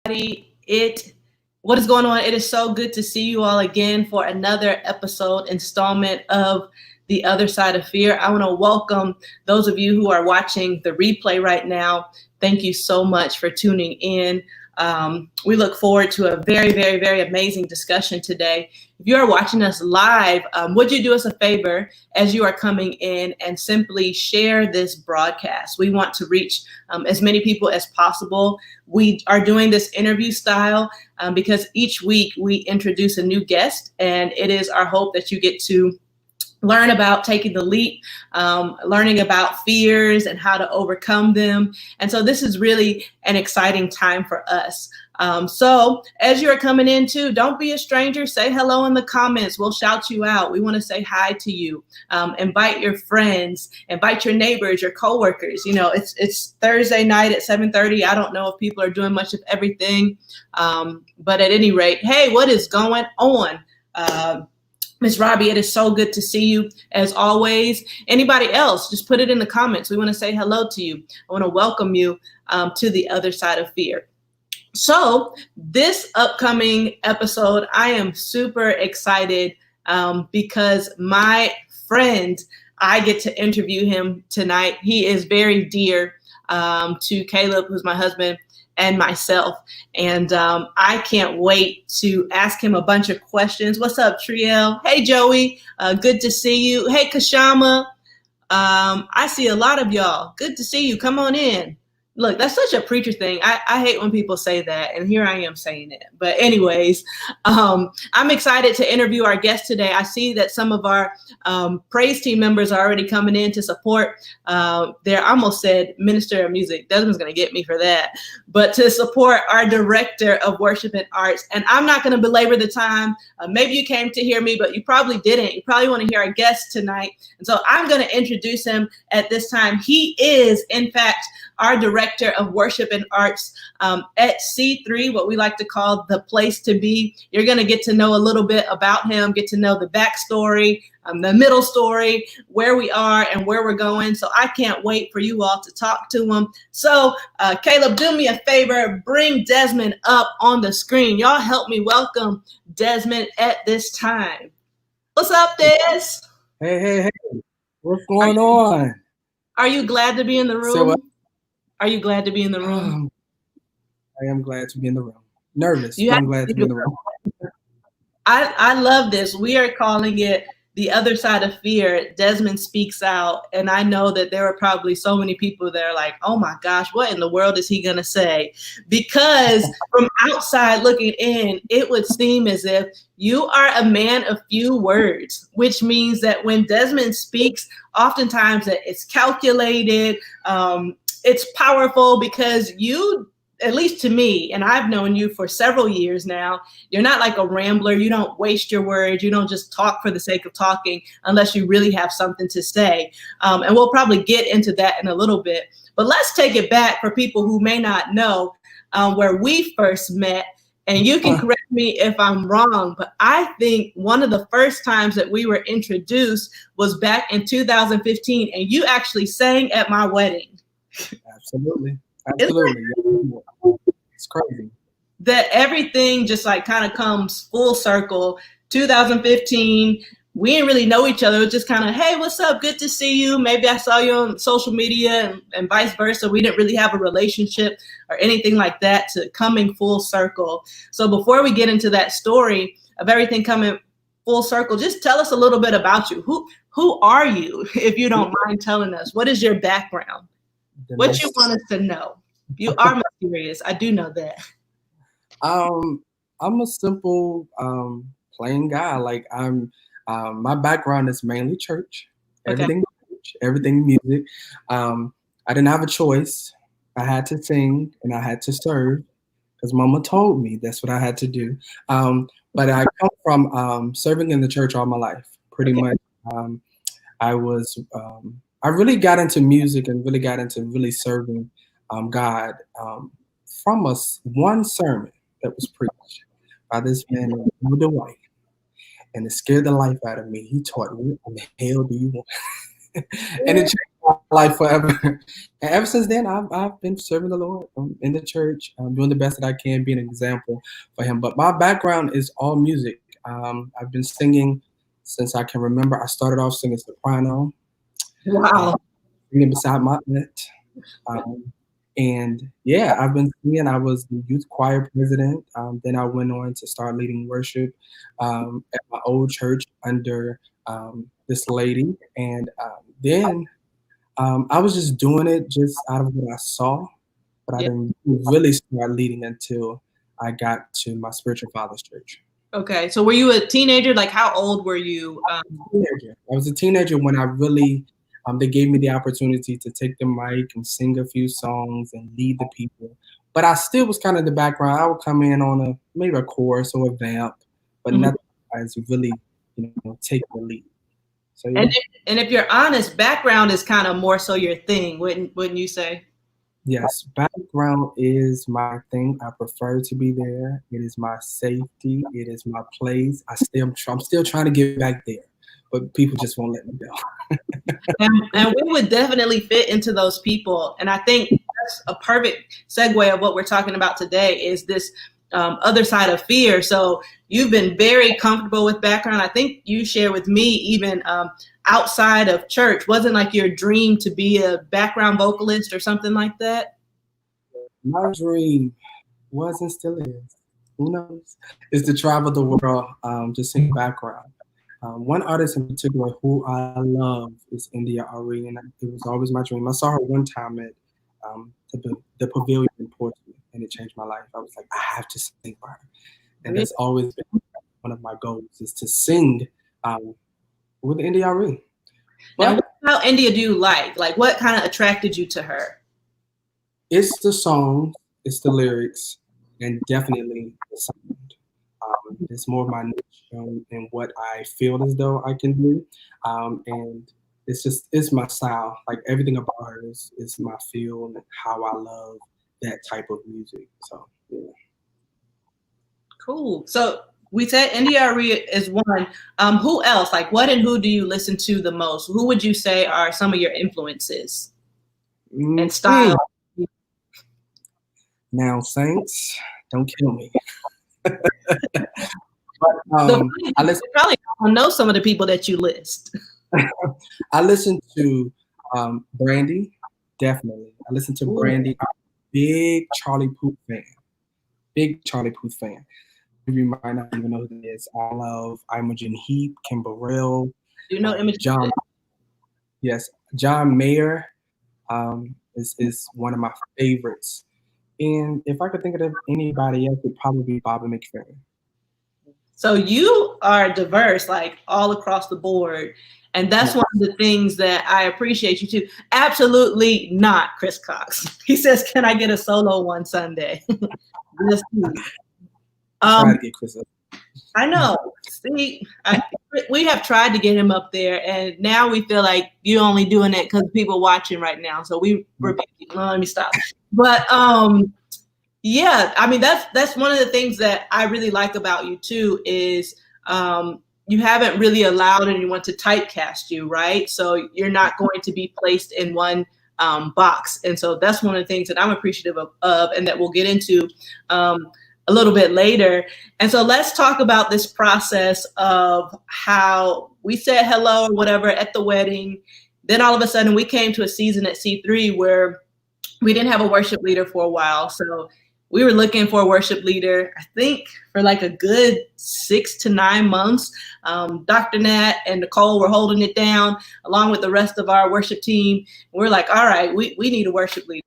What is going on? It is so good to see you all again for another installment of The Other Side of Fear. I want to welcome those of you who are watching the replay right now. Thank you so much for tuning in. We look forward to a very, very, very amazing discussion today. If you are watching us live, would you do us a favor as you are coming in and simply share this broadcast? We want to reach as many people as possible. We are doing this interview style because each week we introduce a new guest, and it is our hope that you get to learn about taking the leap, learning about fears and how to overcome them. And so this is really an exciting time for us. So as you're coming in too, don't be a stranger. Say hello in the comments. We'll shout you out. We want to say hi to you. Invite your friends, invite your neighbors, your coworkers. You know, it's Thursday night at 7:30. I don't know if people are doing much of everything. But at any rate, hey, what is going on? Ms. Robbie, it is so good to see you as always. Anybody else, just put it in the comments. We want to say hello to you. I want to welcome you to The Other Side of Fear. So this upcoming episode, I am super excited because my friend, I get to interview him tonight. He is very dear to Caleb, who's my husband, and myself. And I can't wait to ask him a bunch of questions. What's up, Triel? Hey, Joey. Good to see you. Hey, Kashama. I see a lot of y'all. Good to see you. Come on in. Look, that's such a preacher thing. I hate when people say that, and here I am saying it. But anyways, I'm excited to interview our guest today. I see that some of our praise team members are already coming in to support. They're almost said Minister of Music. Desmond's going to get me for that. But to support our Director of Worship and Arts. And I'm not going to belabor the time. Maybe you came to hear me, but you probably didn't. You probably want to hear our guest tonight. And so I'm going to introduce him at this time. He is, in fact, our Director of Worship and Arts at C3, what we like to call the place to be. You're going to get to know a little bit about him, get to know the backstory, the middle story, where we are and where we're going. So I can't wait for you all to talk to him. So Caleb, do me a favor, bring Desmond up on the screen. Y'all help me welcome Desmond at this time. What's up, Des? Hey. What's going on? Are you glad to be in the room? Are you glad to be in the room? I am glad to be in the room. Nervous, but I'm glad to be in the room. I love this. We are calling it The Other Side of Fear. Desmond speaks out. And I know that there are probably so many people that are like, oh my gosh, what in the world is he going to say? Because from outside looking in, it would seem as if you are a man of few words, which means that when Desmond speaks, oftentimes that it's calculated, it's powerful because you, at least to me, and I've known you for several years now, you're not like a rambler. You don't waste your words. You don't just talk for the sake of talking unless you really have something to say. And we'll probably get into that in a little bit. But let's take it back for people who may not know where we first met. And you can correct me if I'm wrong, but I think one of the first times that we were introduced was back in 2015, and you actually sang at my wedding. Absolutely. It's crazy that everything just like kind of comes full circle. 2015, we didn't really know each other. It was just kind of, hey, what's up? Good to see you. Maybe I saw you on social media and vice versa. We didn't really have a relationship or anything like that to coming full circle. So before we get into that story of everything coming full circle, just tell us a little bit about you. Who are you, if you don't mind telling us? What is your background? What you want us to know? You are mysterious. I do know that. I'm a simple, plain guy. Like my background is mainly church. Everything music. I didn't have a choice. I had to sing and I had to serve because Mama told me that's what I had to do. But I come from serving in the church all my life, pretty much. I really got into music and really got into really serving God from one sermon that was preached by this man named Elder White. And it scared the life out of me. He taught, what in the hell do you want? And it changed life forever. And ever since then, I've been serving the Lord in the church. I'm doing the best that I can, being an example for Him. But my background is all music. I've been singing since I can remember. I started off singing soprano, Wow. singing beside my aunt. Um, and yeah, I've been singing. I was the youth choir president. Then I went on to start leading worship at my old church under this lady. And then I was just doing it just out of what I saw, but I Yeah. didn't really start leading until I got to my spiritual father's church. Okay. So were you a teenager? Like how old were you? Teenager. I was a teenager when I really, they gave me the opportunity to take the mic and sing a few songs and lead the people. But I still was kind of the background. I would come in on maybe a chorus or a vamp, but Mhm. nothing as really, take the lead. So yeah. And if you're honest, background is kind of more so your thing, wouldn't you say? Yes, background is my thing. I prefer to be there. It is my safety. It is my place. I'm still trying to get back there, but people just won't let me go. And we would definitely fit into those people. And I think that's a perfect segue of what we're talking about today is this other side of fear. So you've been very comfortable with background. I think you shared with me even outside of church, wasn't like your dream to be a background vocalist or something like that? My dream was and still is, who knows, is to travel the world, just sing background. One artist in particular who I love is India Ari, and it was always my dream. I saw her one time at the Pavilion in Portsmouth, and it changed my life. I was like, I have to sing for her, and that's always been one of my goals is to sing with India Ari. Now, how India do you like? Like, what kind of attracted you to her? It's the songs, it's the lyrics, and definitely the sound. It's more of my niche and what I feel as though I can do. And it's my style. Like everything about her is my feel and how I love that type of music. So, yeah. Cool. So we said India Ari is one. Who else? Like, what and who do you listen to the most? Who would you say are some of your influences and style? Now, Saints, don't kill me. But, I probably don't know some of the people that you list. I listen to Brandy, definitely. I listen to Brandy. I'm a big Charlie Puth fan. Big Charlie Puth fan. You might not even know who that is. I love Imogen Heap, Kim Burrell. Do you know Imogen? John? Yes, John Mayer is one of my favorites. And if I could think of anybody else, it'd probably be Bobby McFerrin. So you are diverse, like all across the board. And that's one of the things that I appreciate you too. Absolutely not, Chris Cox. He says, can I get a solo one Sunday? Try to get Chris up. I know. See, we have tried to get him up there, and now we feel like you're only doing it because people watching right now. So let me stop. But yeah, I mean that's one of the things that I really like about you too is you haven't really allowed anyone to typecast you, right? So you're not going to be placed in one box, and so that's one of the things that I'm appreciative of and that we'll get into a little bit later. And so let's talk about this process of how we said hello or whatever at the wedding. Then all of a sudden we came to a season at C3 where we didn't have a worship leader for a while. So we were looking for a worship leader, I think for like a good 6 to 9 months. Dr. Nat and Nicole were holding it down along with the rest of our worship team. We're like, all right, we need a worship leader.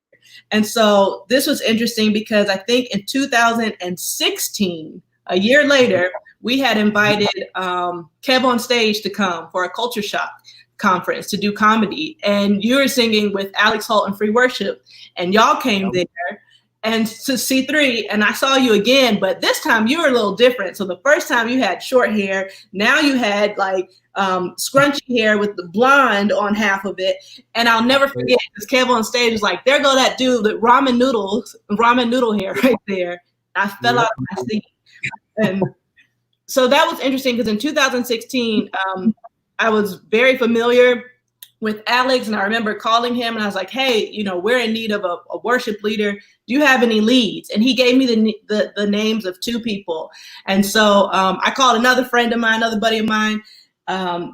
And so this was interesting because I think in 2016, a year later, we had invited Kev on Stage to come for a Culture Shock conference to do comedy. And you were singing with Alex Holt and Free Worship. And y'all came there and to C3, and I saw you again, but this time you were a little different. So the first time you had short hair, now you had like scrunchy hair with the blonde on half of it. And I'll never forget because Kev on Stage was like, there go that dude with ramen noodle hair right there. I fell out of my seat. And so that was interesting because in 2016, I was very familiar with Alex, and I remember calling him and I was like, hey, we're in need of a worship leader. Do you have any leads? And he gave me the names of 2 people. And so I called another friend of mine, another buddy of mine,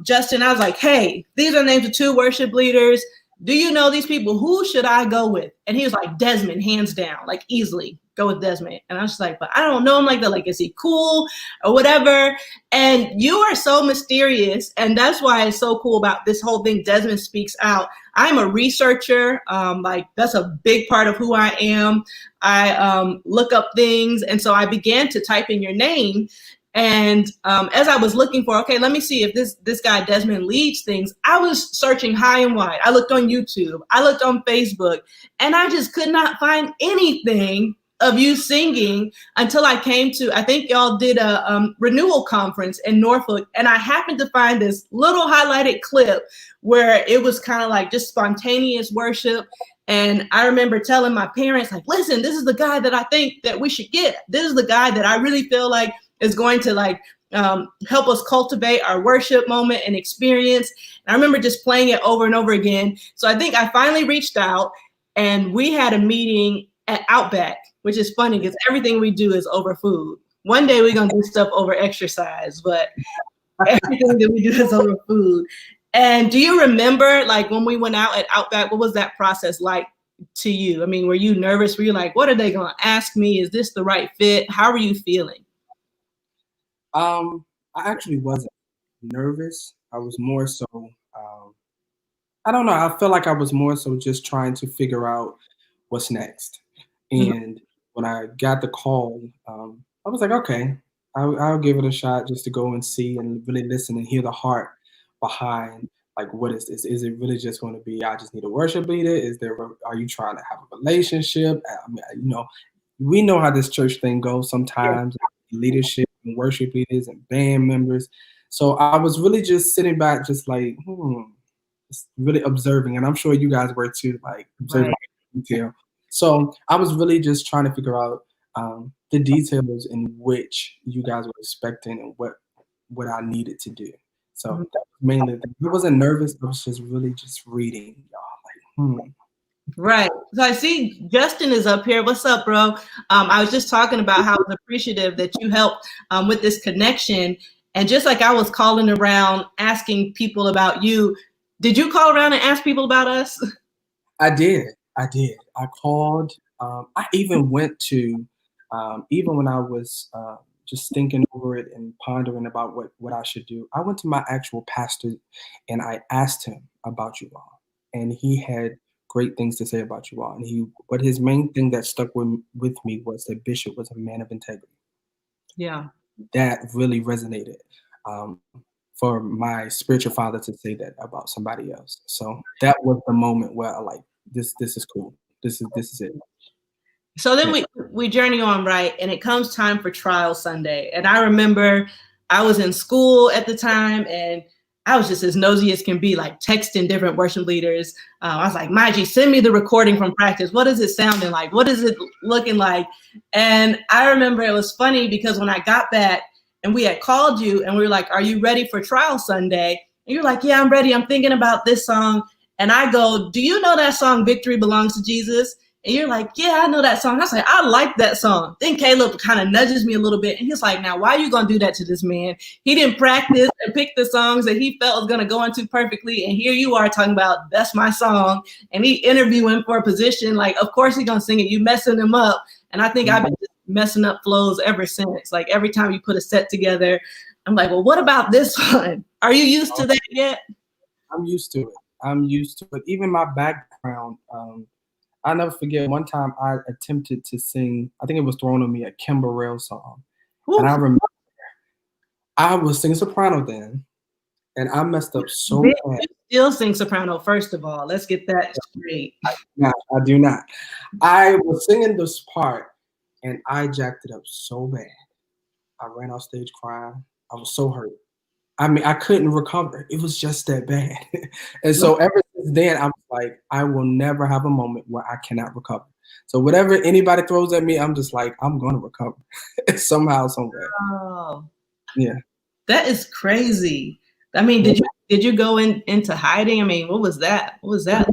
Justin. I was like, hey, these are the names of 2 worship leaders. Do you know these people? Who should I go with? And he was like, Desmond, hands down, like easily go with Desmond. And I was just like, but I don't know him like that. Like, is he cool or whatever? And you are so mysterious. And that's why it's so cool about this whole thing. Desmond speaks out. I'm a researcher. Like that's a big part of who I am. I look up things. And so I began to type in your name. And as I was looking for, okay, let me see if this guy Desmond leads things, I was searching high and wide. I looked on YouTube, I looked on Facebook, and I just could not find anything of you singing until I came to, I think y'all did a renewal conference in Norfolk, and I happened to find this little highlighted clip where it was kind of like just spontaneous worship. And I remember telling my parents, like, listen, this is the guy that I think that we should get. This is the guy that I really feel like is going to help us cultivate our worship moment and experience. And I remember just playing it over and over again. So I think I finally reached out and we had a meeting at Outback, which is funny because everything we do is over food. One day we're going to do stuff over exercise, but everything that we do is over food. And do you remember like when we went out at Outback, what was that process like to you? I mean, were you nervous? Were you like, what are they going to ask me? Is this the right fit? How were you feeling? I actually wasn't nervous. I was more so, I don't know. I feel like I was more so just trying to figure out what's next. And when I got the call, I was like, okay, I'll give it a shot just to go and see and really listen and hear the heart behind like, what is this? Is it really just going to be, I just need a worship leader? Are you trying to have a relationship? I mean, we know how this church thing goes sometimes, leadership and worship leaders and band members. So I was really just sitting back, just like, just really observing. And I'm sure you guys were too, like observing detail. So I was really just trying to figure out the details in which you guys were expecting and what I needed to do. So that was mainly the thing. I wasn't nervous. I was just really just reading, y'all. Like, Right. So I see Justin is up here. What's up, bro? I was just talking about how I was appreciative that you helped with this connection. And just like I was calling around asking people about you, did you call around and ask people about us? I did. I called. I even went to, even when I was just thinking over it and pondering about what I should do, I went to my actual pastor and I asked him about you all. And he had great things to say about you all. But his main thing that stuck with me was that Bishop was a man of integrity. Yeah. That really resonated for my spiritual father to say that about somebody else. So that was the moment where I like, this is cool. This is it. So then we journey on, right? And it comes time for trial Sunday. And I remember I was in school at the time and I was just as nosy as can be, like texting different worship leaders. I was like, Maji, send me the recording from practice. What is it sounding like? What is it looking like? And I remember it was funny because when I got back and we had called you and we were like, are you ready for trial Sunday? And you're like, yeah, I'm ready. I'm thinking about this song. And I go, do you know that song, Victory Belongs to Jesus? And you're like, yeah, I know that song. I was like, I like that song. Then Caleb kind of nudges me a little bit. And he's like, now, why are you going to do that to this man? He didn't practice and pick the songs that he felt was going to go into perfectly. And here you are talking about, that's my song. And he interviewing for a position. Like, of course he's going to sing it. You messing him up. And I think I've been messing up flows ever since. Like every time you put a set together, I'm like, well, what about this one? Are you used to that yet? I'm used to it. Even my background, I'll never forget one time I attempted to sing, I think it was thrown on me, a Kim Burrell song. Ooh. And I remember I was singing soprano then, and I messed up so bad. You still sing soprano, first of all. Let's get that straight. I do not. I was singing this part, and I jacked it up so bad. I ran off stage crying. I was so hurt. I mean, I couldn't recover. It was just that bad. And so ever since then, I was like, I will never have a moment where I cannot recover. So whatever anybody throws at me, I'm just like, I'm going to recover somehow, somewhere. Oh, yeah. That is crazy. I mean, did you go into hiding? I mean, what was that? What was that?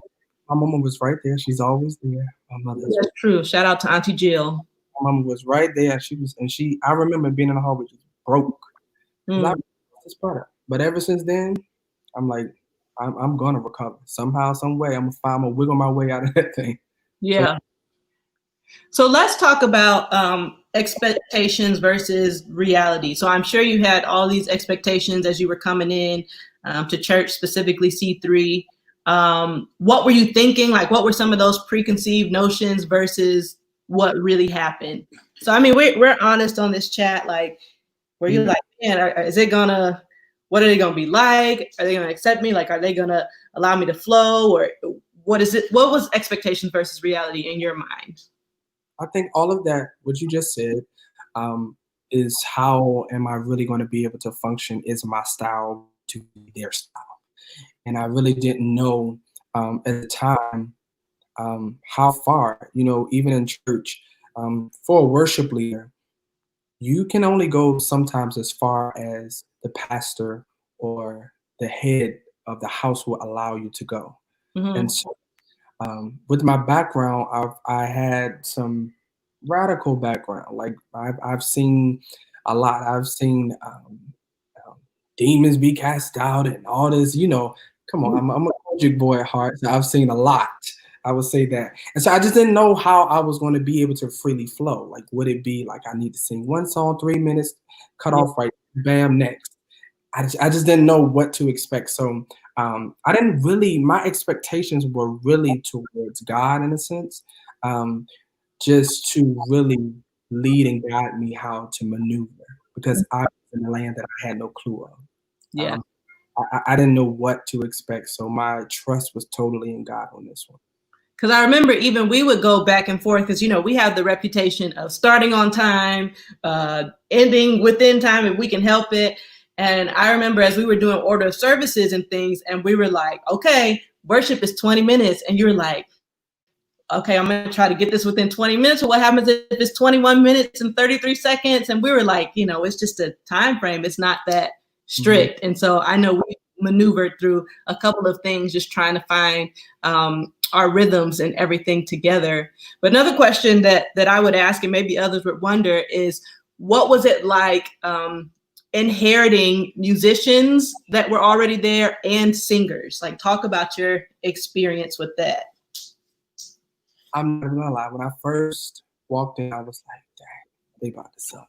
My mama was right there. She's always there. My mother's That's true. Shout out to Auntie Jill. my mama was right there. I remember being in the hallway just broke. Cause I Mm, this product. But ever since then, I'm like, I'm gonna recover somehow, some way. I'm gonna wiggle my way out of that thing. So yeah. So let's talk about expectations versus reality. So I'm sure you had all these expectations as you were coming in to church, specifically C3. What were you thinking? Like, what were some of those preconceived notions versus what really happened? So, I mean, we're honest on this chat. Like, were you like, man, is it gonna, what are they gonna be like? Are they gonna accept me? Like, are they gonna allow me to flow? Or what is it? What was expectation versus reality in your mind? I think all of that, what you just said, is how am I really going to be able to function? Is my style to be their style? And I really didn't know at the time how far, even in church, for a worship leader, you can only go sometimes as far as the pastor or the head of the house will allow you to go. Mm-hmm. And so with my background, I had some radical background. Like I've seen a lot. I've seen um, demons be cast out and all this. Come on, I'm a Kojic boy at heart, so I've seen a lot. I would say that, and so I just didn't know how I was going to be able to freely flow. Like, would it be like I need to sing one song, 3 minutes, cut Yeah. off right, bam, next? I just didn't know what to expect. So I didn't really, my expectations were really towards God in a sense, just to really lead and guide me how to maneuver because I was in a land that I had no clue of. Yeah. Um, I didn't know what to expect. So my trust was totally in God on this one. Because I remember even we would go back and forth because, we have the reputation of starting on time, ending within time if we can help it. And I remember as we were doing order of services and things, and we were like, okay, worship is 20 minutes. And you were like, okay, I'm going to try to get this within 20 minutes. Or what happens if it's 21 minutes and 33 seconds? And we were like, it's just a time frame. It's not that strict. And so I know we maneuvered through a couple of things, just trying to find our rhythms and everything together. But another question that I would ask, and maybe others would wonder, is what was it like inheriting musicians that were already there and singers? Like, talk about your experience with that. I'm not gonna lie. When I first walked in, I was like, "Dang, they about to suck."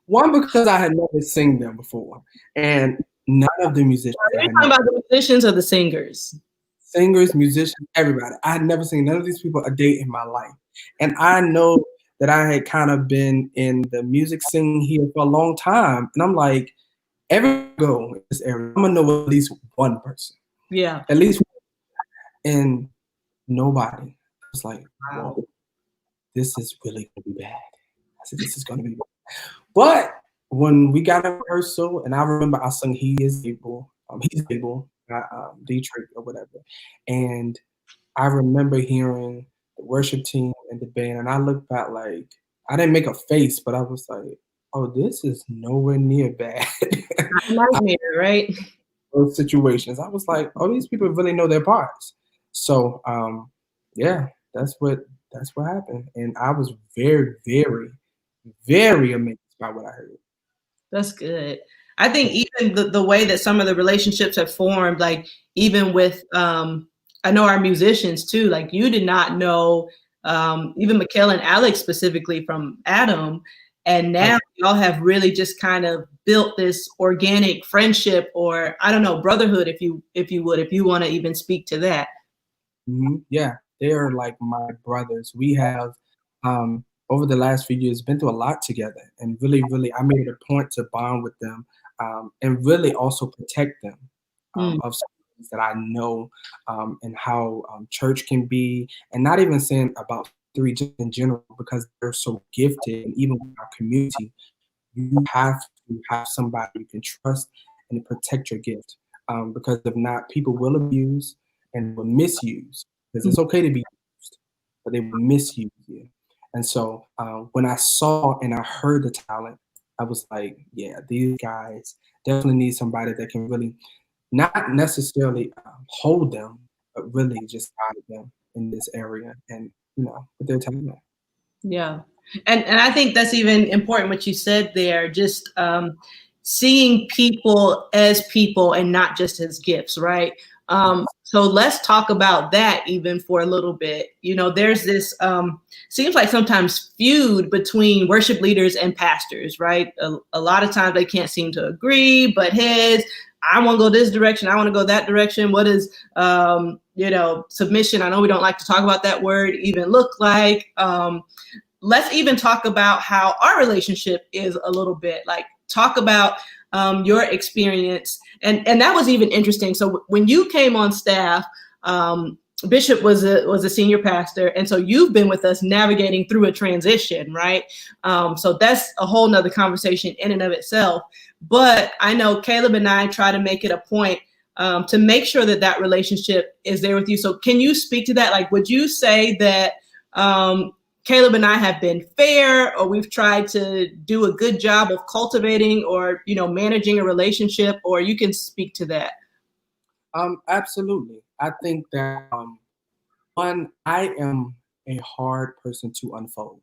One, because I had never seen them before, and none of the musicians Are you talking about the musicians or the singers? Singers, musicians, everybody. I had never seen none of these people a day in my life, and I know that I had kind of been in the music scene here for a long time, and I'm like, every go in this area, I'm gonna know at least one person, Yeah. at least, and nobody. I was like, Wow. whoa, this is really gonna be bad. I said, this is gonna be bad. But when we got a rehearsal, and I remember I sung "He Is Able," He's Able, Detroit or whatever, and I remember hearing the worship team and the band, and I looked back like I didn't make a face, but I was like, "Oh, this is nowhere near bad." Nightmare, right? Those situations, I was like, "Oh, these people really know their parts." So, yeah, that's what happened, and I was very, very, very amazed by what I heard. That's good. I think even the way that some of the relationships have formed, like even with I know our musicians too, like you did not know even Mikhail and Alex specifically from Adam. And now y'all have really just kind of built this organic friendship, or I don't know, brotherhood, if you want to even speak to that. Yeah, they are like my brothers. We have over the last few years been through a lot together, and really, really, I made it a point to bond with them and really also protect them Mm, of some things that I know and how church can be, and not even saying about three just in general because they're so gifted, and even with our community, you have to have somebody you can trust and protect your gift. Because if not, people will abuse and will misuse. Because mm, it's okay to be used, but they will misuse you. And so when I saw and I heard the talent, I was like, yeah, these guys definitely need somebody that can really not necessarily hold them, but really just guide them in this area and, with their talent. Yeah. And I think that's even important what you said there, just seeing people as people and not just as gifts, right? So let's talk about that even for a little bit. There's this seems like sometimes feud between worship leaders and pastors, right? A lot of times they can't seem to agree, but heads. I want to go this direction. I want to go that direction. What is, submission? I know we don't like to talk about that word even look like. Let's even talk about how our relationship is a little bit like talk about your experience. And that was even interesting. So when you came on staff, Bishop was a senior pastor. And so you've been with us navigating through a transition, right? So that's a whole nother conversation in and of itself. But I know Caleb and I try to make it a point to make sure that relationship is there with you. So can you speak to that? Like, would you say that Caleb and I have been fair, or we've tried to do a good job of cultivating or, managing a relationship, or you can speak to that? Absolutely. I think that one, I am a hard person to unfold.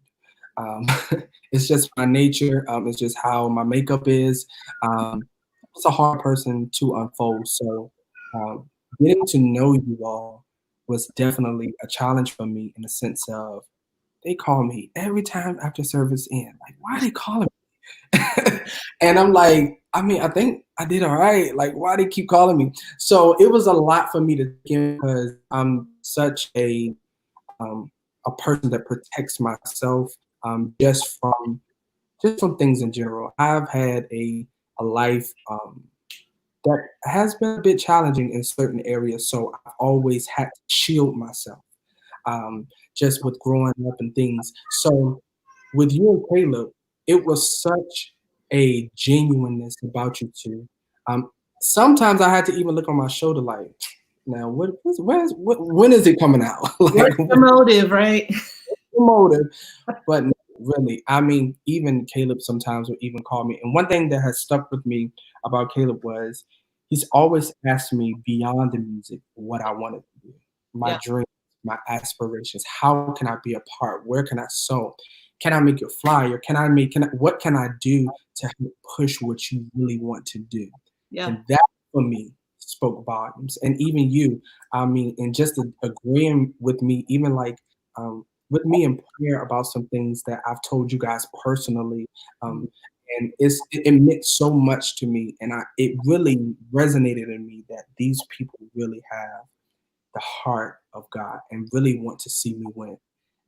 Um, it's just my nature. It's just how my makeup is. It's a hard person to unfold. So getting to know you all was definitely a challenge for me in the sense of they call me every time after service end. Like, why are they calling me? And I'm like, I think I did all right. Like, why they keep calling me? So it was a lot for me to take in because I'm such a person that protects myself just from things in general. I've had a life that has been a bit challenging in certain areas, so I've always had to shield myself just with growing up and things. So with you and Caleb, it was such a genuineness about you two. Sometimes I had to even look on my shoulder like, now when is it coming out? Like, What's the motive, right? the motive? But no, really, even Caleb sometimes would even call me. And one thing that has stuck with me about Caleb was he's always asked me beyond the music what I wanted to do, my Yeah. dreams, my aspirations. How can I be a part? Where can I sew? Can I make your flyer? What can I do to help push what you really want to do? Yeah. And that for me spoke volumes. And even you, and just agreeing with me, even like with me in prayer about some things that I've told you guys personally. And it meant so much to me, and it really resonated in me that these people really have the heart of God and really want to see me win.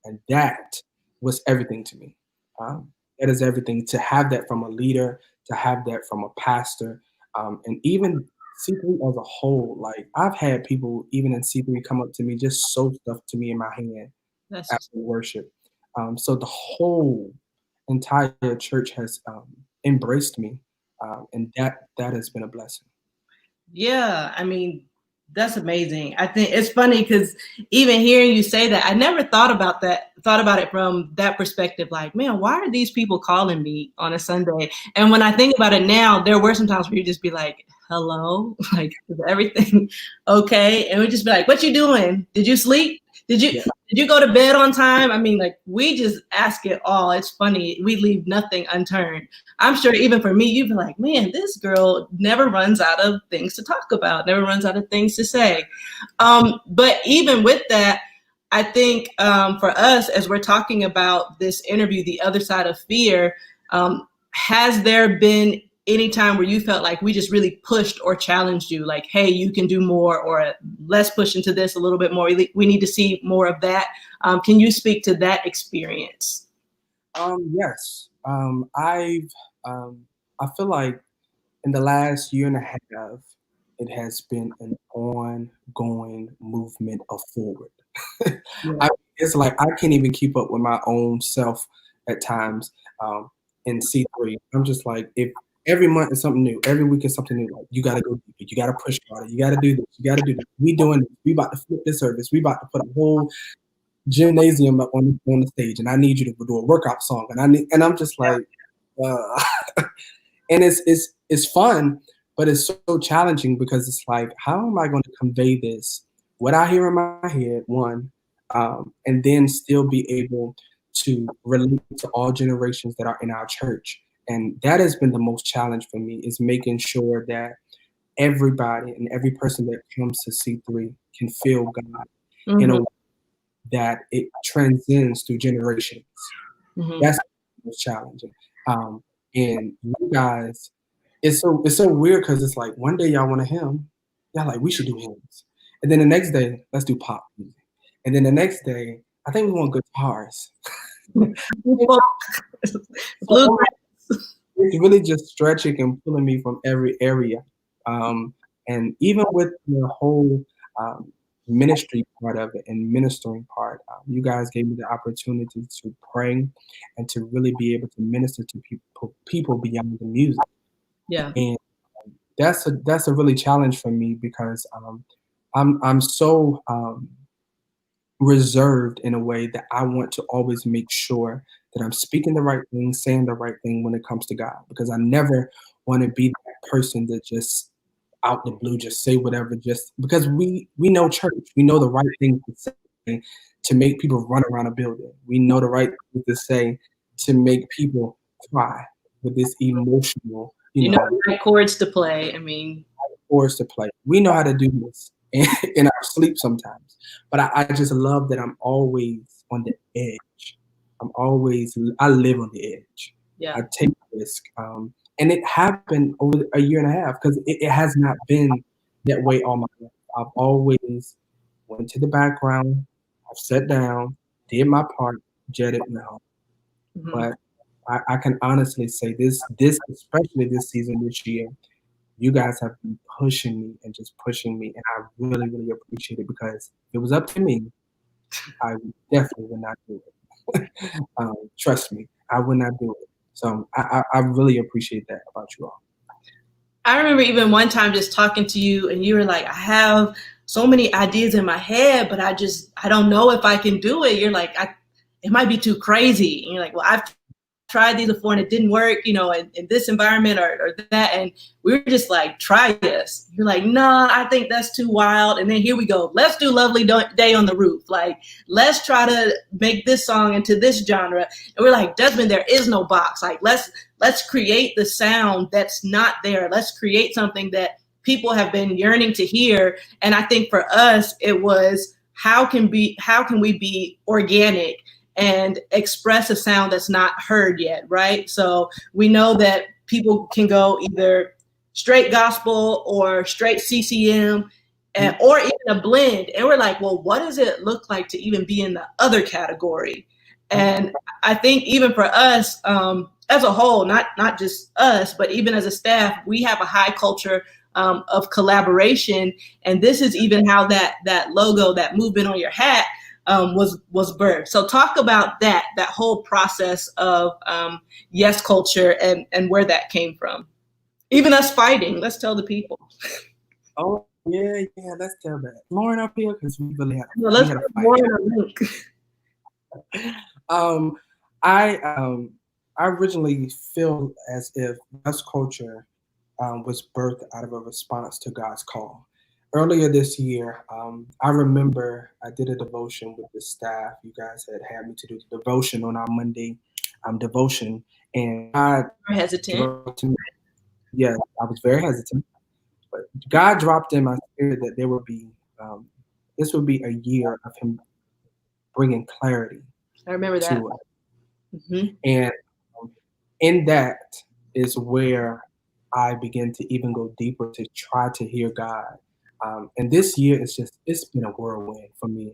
And that was everything to me. That is everything to have that from a leader, to have that from a pastor, and even C3 as a whole. Like I've had people even in C3 come up to me, just sow stuff to me in my hand after worship. So the whole entire church has embraced me, and that has been a blessing. Yeah, that's amazing. I think it's funny because even hearing you say that, I never thought about it from that perspective. Like, man, why are these people calling me on a Sunday? And when I think about it now, there were some times where you just be like, hello, like, is everything okay? And we just be like, what you doing? Did you sleep? Did you go to bed on time? Like, we just ask it all. It's funny. We leave nothing unturned. I'm sure even for me, you'd be like, man, this girl never runs out of things to talk about, never runs out of things to say. But even with that, I think for us, as we're talking about this interview, The Other Side of Fear, has there been any time where you felt like we just really pushed or challenged you, like, hey, you can do more, or let's push into this a little bit more. We need to see more of that. Can you speak to that experience? Yes. I feel like in the last year and a half, it has been an ongoing movement of forward. Yeah. It's like I can't even keep up with my own self at times in C3. I'm just like, if every month is something new, every week is something new, like you got to go deeper, you got to push harder, you got to do this, you got to do this. We doing this. We about to flip this service. We about to put a whole gymnasium up on the stage, and I need you to do a workout song, and I'm just like, And it's fun, but it's so challenging because it's like, how am I going to convey this, what I hear in my head, one, and then still be able to relate to all generations that are in our church. And that has been the most challenge for me, is making sure that everybody and every person that comes to C3 can feel God in a Mm-hmm. way that it transcends through generations. Mm-hmm. That's what's challenging. Um, and you guys, it's so weird because it's like one day y'all want a hymn, y'all like we should do hymns, and then the next day let's do pop music, and then the next day I think we want guitars. Blue. So it's really just stretching and pulling me from every area. Um, and even with the whole um, ministry part of it and ministering part, you guys gave me the opportunity to pray and to really be able to minister to people beyond the music. Yeah. And that's a really challenge for me because I'm so reserved in a way that I want to always make sure that I'm speaking the right thing, saying the right thing when it comes to God, because I never want to be that person that just out the blue just say whatever, just because we know church, we know the right thing to say to make people run around a building. We know the right thing to say to make people cry with this emotional, You know the right chords to play. I mean, chords to play. We know how to do this in our sleep sometimes. But I just love that I'm always on the edge. I live on the edge. yeah. I take risk. And it happened over a year and a half because it has not been that way all my life. I've always went to the background. I've sat down, did my part, jetted now. Mm-hmm. But I can honestly say this especially this season, this year, you guys have been pushing me and just pushing me, and I really, really appreciate it because if it was up to me, I definitely would not do it. Trust me, I would not do it. So I really appreciate that about you all. I remember even one time just talking to you, and you were like, I have so many ideas in my head, but I don't know if I can do it. You're like, it might be too crazy. And you're like, well, I've tried these before and it didn't work, in this environment or that. And we were just like, try this. You're like, nah, I think that's too wild. And then here we go. Let's do Lovely Day on the Roof. Like, let's try to make this song into this genre. And we're like, Desmond, there is no box. Like, let's create the sound that's not there. Let's create something that people have been yearning to hear. And I think for us, it was, how can we be organic and express a sound that's not heard yet, right? So we know that people can go either straight gospel or straight CCM, or even a blend. And we're like, well, what does it look like to even be in the other category? And I think even for us, as a whole, not just us, but even as a staff, we have a high culture of collaboration. And this is even how that logo, that movement on your hat, was birthed. So talk about that whole process of yes culture and where that came from. Even us fighting, let's tell the people. Oh yeah, let's tell that. Lauren up here because we really Let's had a put fight. more in a link. I originally feel as if West culture was birthed out of a response to God's call. Earlier this year, I remember I did a devotion with the staff. You guys had me to do the devotion on our Monday devotion, and God Hesitant. dropped to me. Yeah, I was very hesitant, but God dropped in my spirit that there would be this would be a year of Him bringing clarity I remember that. to us. Mm-hmm. And in that is where I begin to even go deeper to try to hear God. And this year, it's been a whirlwind for me.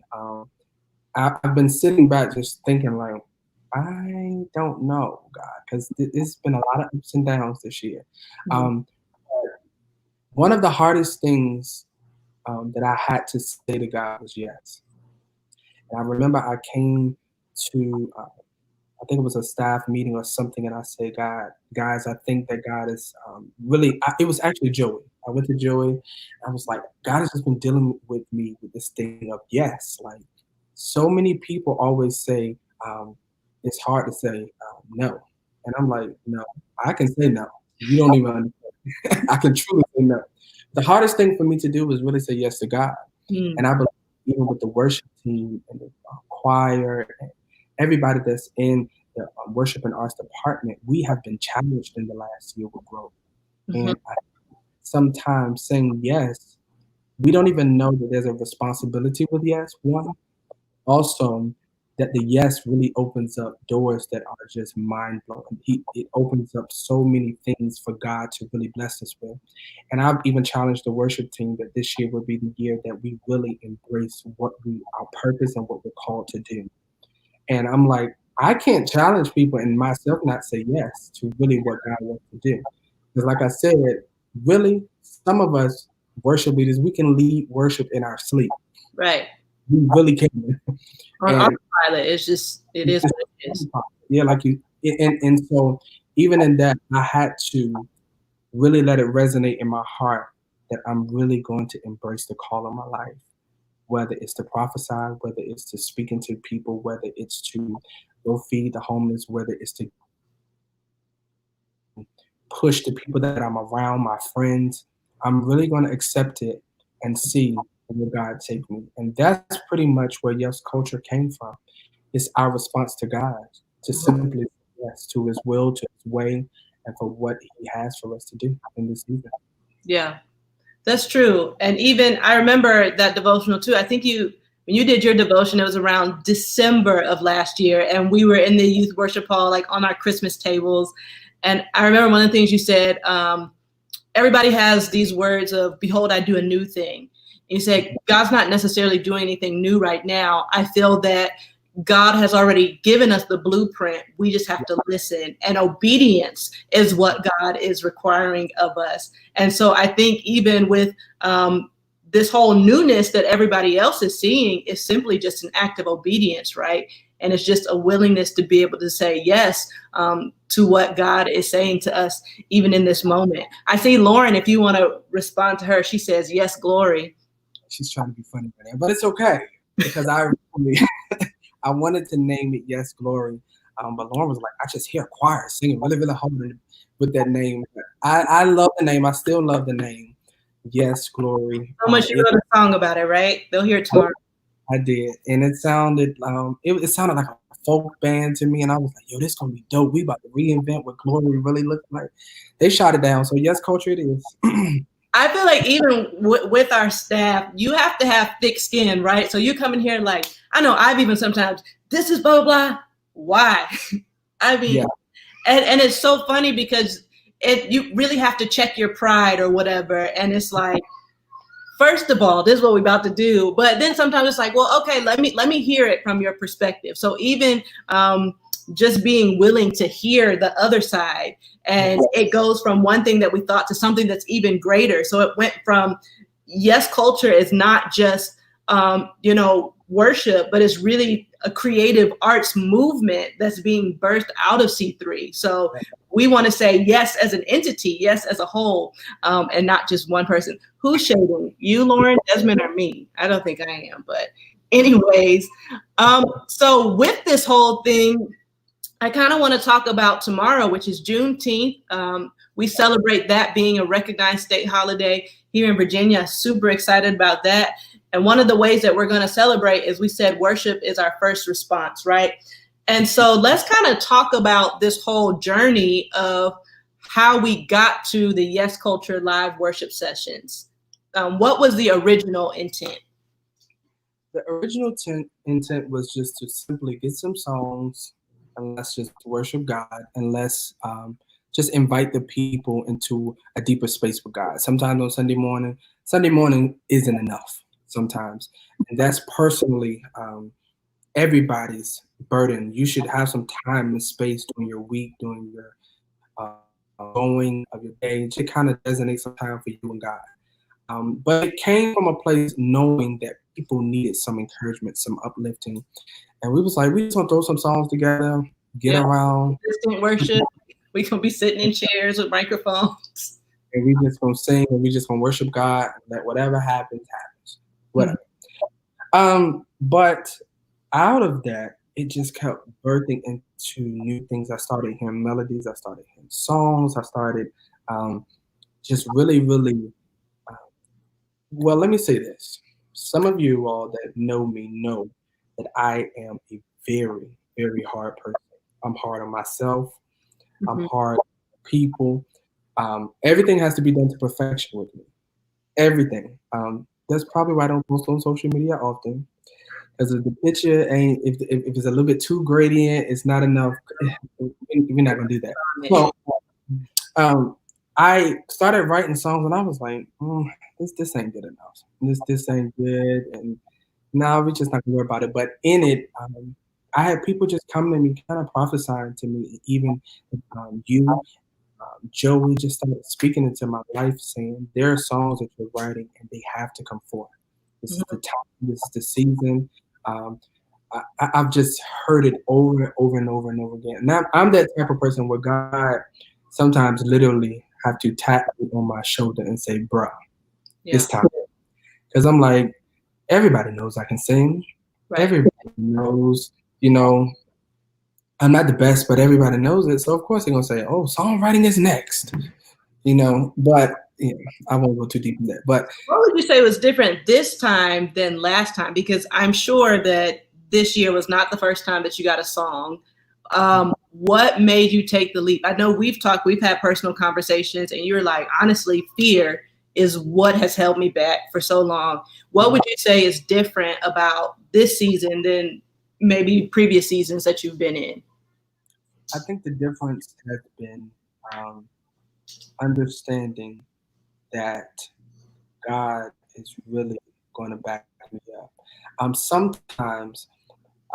I've been sitting back just thinking like, I don't know, God, because it's been a lot of ups and downs this year. Mm-hmm. One of the hardest things that I had to say to God was yes. And I remember I came to I think it was a staff meeting or something, and I said, God, guys, I think that God is really, it was actually Joey. I went to Joey. I was like, God has just been dealing with me with this thing of yes. Like, so many people always say, it's hard to say no. And I'm like, no, I can say no. You don't even understand. I can truly say no. The hardest thing for me to do was really say yes to God. And I believe even with the worship team and the choir and everybody that's in the worship and arts department, we have been challenged in the last year with growth. Mm-hmm. And sometimes saying yes, we don't even know that there's a responsibility with yes. One, also that the yes really opens up doors that are just mind blowing. It opens up so many things for God to really bless us with. And I've even challenged the worship team that this year will be the year that we really embrace our purpose and what we're called to do. And I'm like, I can't challenge people and myself not say yes to really what God wants to do. Because like I said, really, some of us worship leaders, we can lead worship in our sleep. Right. We really can. On And autopilot, it is what it is. yeah, like and so even in that, I had to really let it resonate in my heart that I'm really going to embrace the call of my life, whether it's to prophesy, whether it's to speaking to people, whether it's to go feed the homeless, whether it's to push the people that I'm around, my friends. I'm really going to accept it and see where God take me. And that's pretty much where Yes Culture came from. It's our response to God, to simply say yes to His will, to His way, and for what He has for us to do in this season. Yeah, that's true. And even I remember that devotional too. I think when you did your devotion, it was around December of last year, and we were in the youth worship hall, like on our Christmas tables. And I remember one of the things you said, everybody has these words of, behold, I do a new thing. And you said, God's not necessarily doing anything new right now. I feel that God has already given us the blueprint. We just have to listen. And obedience is what God is requiring of us. And so I think even with this whole newness that everybody else is seeing is simply just an act of obedience, right? And it's just a willingness to be able to say yes to what God is saying to us, even in this moment. I see Lauren, if you want to respond to her, she says, yes, glory. She's trying to be funny with that, but it's okay because I wanted to name it Yes Glory, but Lauren was like, I just hear choir singing really, really hard with that name. I love the name. I still love the name. Yes Glory. So much you wrote a song about it, right? They'll hear it tomorrow. I did, and it sounded like a folk band to me, and I was like, yo, this gonna be dope. We about to reinvent what glory really looks like. They shot it down, so Yes Culture it is. I feel like even with our staff, you have to have thick skin, right? So you come in here like, I know I've even sometimes, this is blah, blah, blah. Why? I mean, yeah. and it's so funny because you really have to check your pride or whatever. And it's like, first of all, this is what we're about to do. But then sometimes it's like, well, okay, let me hear it from your perspective. So even just being willing to hear the other side, and it goes from one thing that we thought to something that's even greater. So it went from Yes Culture is not just worship, but it's really a creative arts movement that's being birthed out of C3. So we want to say yes as an entity, yes as a whole, and not just one person. Who's shading? You, Lauren, Desmond, or me? I don't think I am, but anyways. So with this whole thing, I kind of want to talk about tomorrow, which is Juneteenth. We celebrate that being a recognized state holiday here in Virginia. Super excited about that. And one of the ways that we're going to celebrate is we said worship is our first response, right? And so let's kind of talk about this whole journey of how we got to the Yes Culture live worship sessions. What was the original intent? The original intent was just to simply get some songs and let's just worship God and let's just invite the people into a deeper space with God. Sometimes on Sunday morning isn't enough sometimes. And that's personally everybody's burden. You should have some time and space during your week, during your going of your day to kind of designate some time for you and God. But it came from a place knowing that people needed some encouragement, some uplifting. And we was like, we just want to throw some songs together, get around. Distant worship. We gonna be sitting in chairs with microphones. And we just gonna sing and we just gonna worship God and let whatever happens, happens. Whatever. Mm-hmm. But out of that, it just kept birthing into to new things. I started hearing melodies. I started hearing songs. I started just really, really. Uh, well, let me say this. Some of you all that know me know that I am a very, very hard person. I'm hard on myself. I'm Mhm. hard on people. Everything has to be done to perfection with me. Everything. That's probably why I don't post on social media often. Because if the picture ain't, if it's a little bit too gradient, it's not enough. We're not gonna do that. So, um, I started writing songs, and I was like, this ain't good enough. This ain't good, and now we're just not gonna worry about it. But in it, I had people just come to me, kind of prophesying to me, even you. Joey just started speaking into my life, saying there are songs that you're writing and they have to come forth. This is the time. This is the season. Um, I've just heard it over and over and over and over again. And I'm that type of person where God sometimes literally have to tap me on my shoulder and say, "Bruh, Yeah. it's time." Because I'm like, everybody knows I can sing. Right. Everybody knows, you know, I'm not the best, but everybody knows it. So of course they're gonna say, "Oh, songwriting is next." But I won't go too deep in that. But what would you say was different this time than last time? Because I'm sure that this year was not the first time that you got a song. What made you take the leap? I know we've had personal conversations, and you're like, honestly, fear is what has held me back for so long. What would you say is different about this season than maybe previous seasons that you've been in? I think the difference has been understanding that God is really going to back me up. Sometimes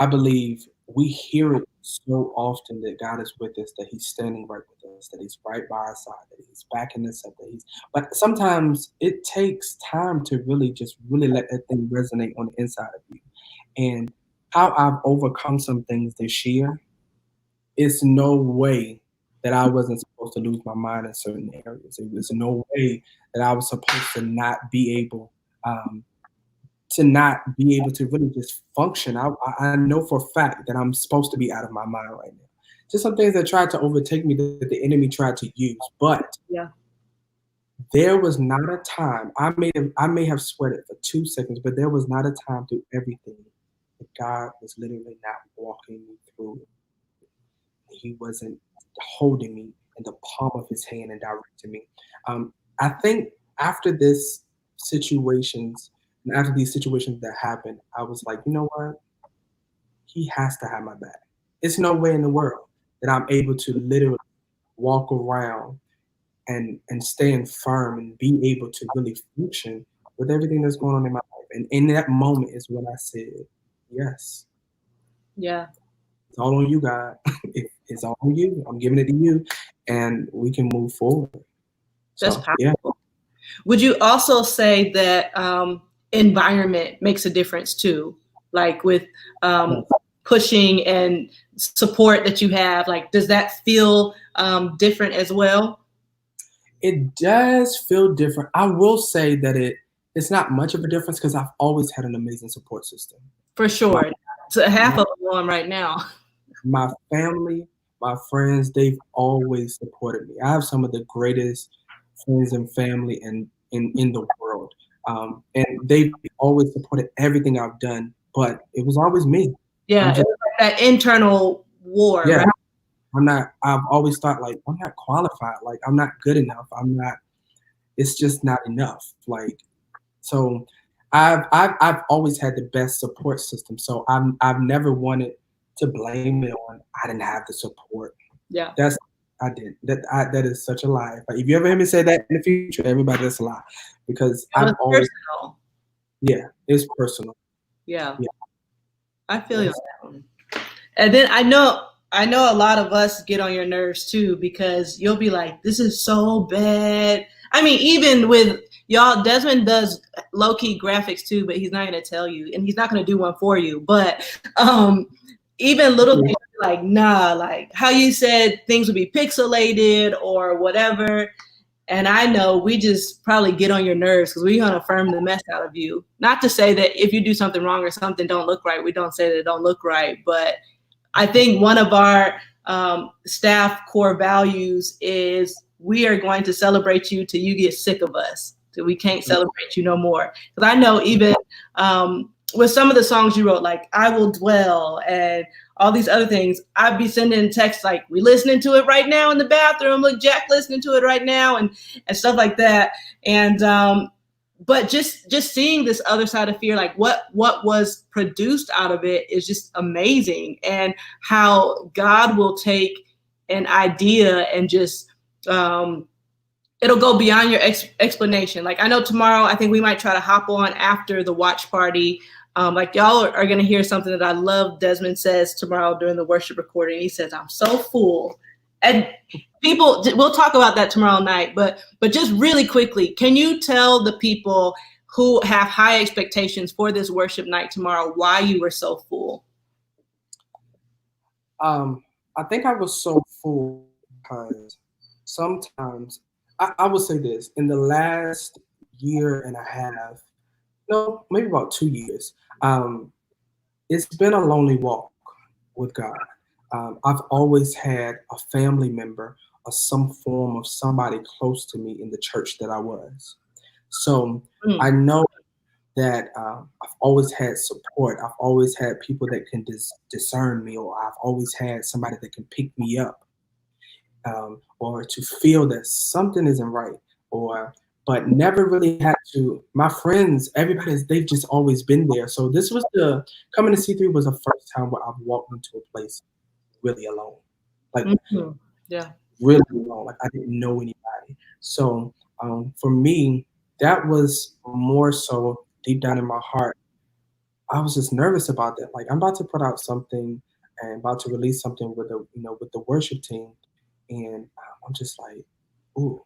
I believe we hear it so often that God is with us, that He's standing right with us, that He's right by our side, that He's backing us up, but sometimes it takes time to really let that thing resonate on the inside of you. And how I've overcome some things this year, it's no way that I wasn't supposed to lose my mind in certain areas. It was no way that I was supposed to not be able um, to really just function. I know for a fact that I'm supposed to be out of my mind right now. Just some things that tried to overtake me that the enemy tried to use. But Yeah. there was not a time I may have sweated for 2 seconds, but there was not a time through everything that God was literally not walking me through. He wasn't holding me in the palm of His hand and directing me. I think after this situations and after these situations that happened, I was like, you know what? He has to have my back. It's no way in the world that I'm able to literally walk around and stand firm and be able to really function with everything that's going on in my life. And in that moment is when I said, yes. Yeah. It's all on you, God. It's all on you. I'm giving it to you, and we can move forward. That's So, powerful. yeah. Would you also say that environment makes a difference too? Like with pushing and support that you have, like, does that feel different as well? It does feel different. I will say that it's not much of a difference because I've always had an amazing support system. For sure. So half of them on right now. My family, my friends, they've always supported me. I have some of the greatest friends and family in the world. And they've always supported everything I've done, but it was always me. Yeah, it was like that internal war. Yeah. Right? I've always thought like, I'm not qualified. Like, I'm not good enough. It's just not enough. Like, so I've always had the best support system. So I've never wanted to blame it on I didn't have the support. Yeah. I did. That is such a lie. But if you ever hear me say that in the future, everybody, that's a lie. Because I've always personal. Yeah, it's personal. Yeah. Yeah. I feel you on that one. And then I know a lot of us get on your nerves too, because you'll be like, this is so bad. I mean, even with y'all, Desmond does low-key graphics too, but he's not going to tell you, and he's not going to do one for you. But even little things like, nah, like how you said things would be pixelated or whatever. And I know we just probably get on your nerves because we want to affirm the mess out of you. Not to say that if you do something wrong or something don't look right, we don't say that it don't look right, but I think one of our staff core values is we are going to celebrate you till you get sick of us, till we can't celebrate you no more. Because I know even with some of the songs you wrote, like I Will Dwell and all these other things, I'd be sending texts like, we listening to it right now in the bathroom. Look, Jack listening to it right now, and stuff like that. And but just seeing this other side of fear, like what was produced out of it is just amazing. And how God will take an idea and just it'll go beyond your explanation. Like I know tomorrow, I think we might try to hop on after the watch party. Like y'all are going to hear something that I love. Desmond says tomorrow during the worship recording, he says, I'm so full. And people, we'll talk about that tomorrow night, but just really quickly, can you tell the people who have high expectations for this worship night tomorrow why you were so full? I think I was so full because sometimes I will say this, in the last year and a half, no, maybe about 2 years, it's been a lonely walk with God. I've always had a family member or some form of somebody close to me in the church that I was. So I know that I've always had support. I've always had people that can discern me, or I've always had somebody that can pick me up, or to feel that something isn't right, but never really had to. My friends, they've just always been there. So this was coming to C3 was the first time where I've walked into a place really alone, like really alone. Like I didn't know anybody. So for me, that was more so deep down in my heart. I was just nervous about that. Like I'm about to put out something and about to release something with the worship team, and I'm just like, ooh.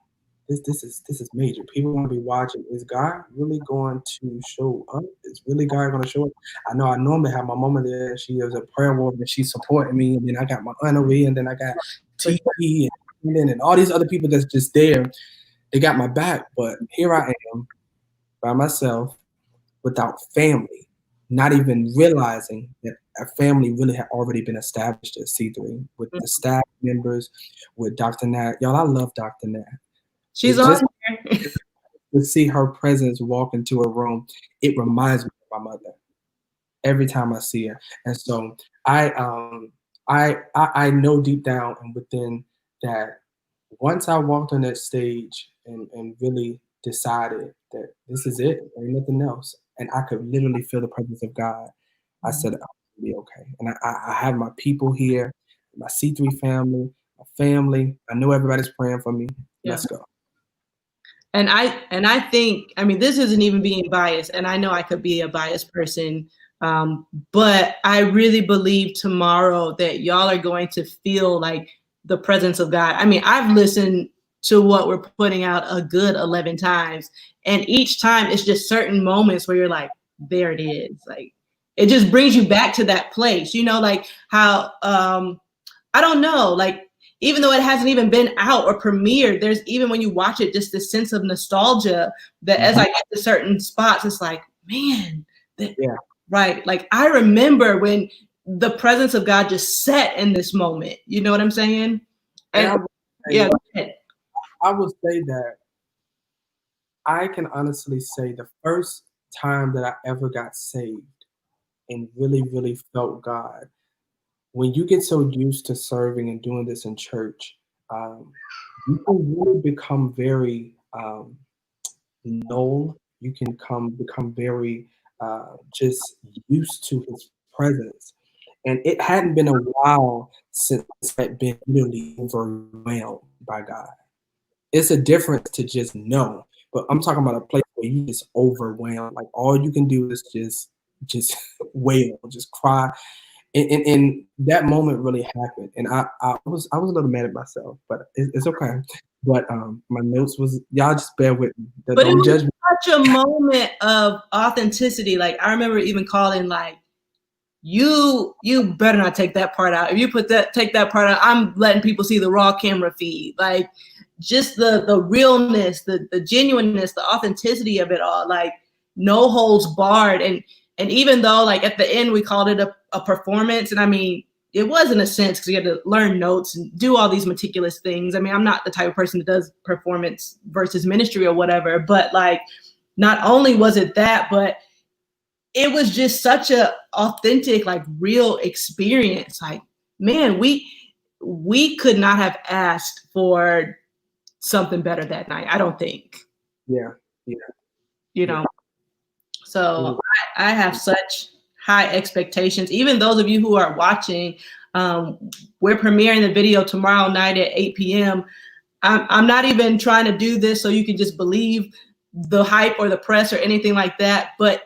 This is major. People want to be watching. Is God really going to show up? Is really God going to show up? I know I normally have my mama there. She is a prayer warrior, and she's supporting me. And then I got my aunt over here, and then I got TP and all these other people that's just there. They got my back, but here I am by myself without family, not even realizing that a family really had already been established at C3 with the staff members, with Dr. Nat. Y'all, I love Dr. Nat. She's on here. To see her presence walk into a room, it reminds me of my mother every time I see her. And so I know deep down and within that once I walked on that stage and really decided that this is it, ain't nothing else, and I could literally feel the presence of God, I said, I'll be okay. And I have my people here, my C3 family, my family. I know everybody's praying for me. Let's go. And I think, I mean, this isn't even being biased, and I know I could be a biased person, but I really believe tomorrow that y'all are going to feel like the presence of God. I mean, I've listened to what we're putting out a good 11 times, and each time it's just certain moments where you're like, there it is. Like, it just brings you back to that place, like how, I don't know, like, even though it hasn't even been out or premiered, there's even when you watch it, just this sense of nostalgia that as I get to certain spots, it's like, man, right. Like I remember when the presence of God just set in this moment. You know what I'm saying? And I would say that I can honestly say the first time that I ever got saved and really, really felt God, when you get so used to serving and doing this in church, you can really become very null. You can become very just used to his presence. And it hadn't been a while since I'd been really overwhelmed by God. It's a difference to just know, but I'm talking about a place where you just overwhelmed. Like all you can do is just wail, just cry. And that moment really happened, and I was a little mad at myself, but it's okay. But my notes was, y'all just bear with me. But it was such a moment of authenticity. Like I remember even calling like, you better not take that part out. If you take that part out, I'm letting people see the raw camera feed. Like just the realness, the genuineness, the authenticity of it all. Like no holds barred. And even though like at the end we called it a performance, and I mean it was in a sense because you had to learn notes and do all these meticulous things. I mean, I'm not the type of person that does performance versus ministry or whatever, but like, not only was it that, but it was just such a authentic, like real experience. Like, man, we could not have asked for something better that night. I don't think. Yeah. You know, so I have such high expectations. Even those of you who are watching, we're premiering the video tomorrow night at 8 p.m. I'm not even trying to do this so you can just believe the hype or the press or anything like that. But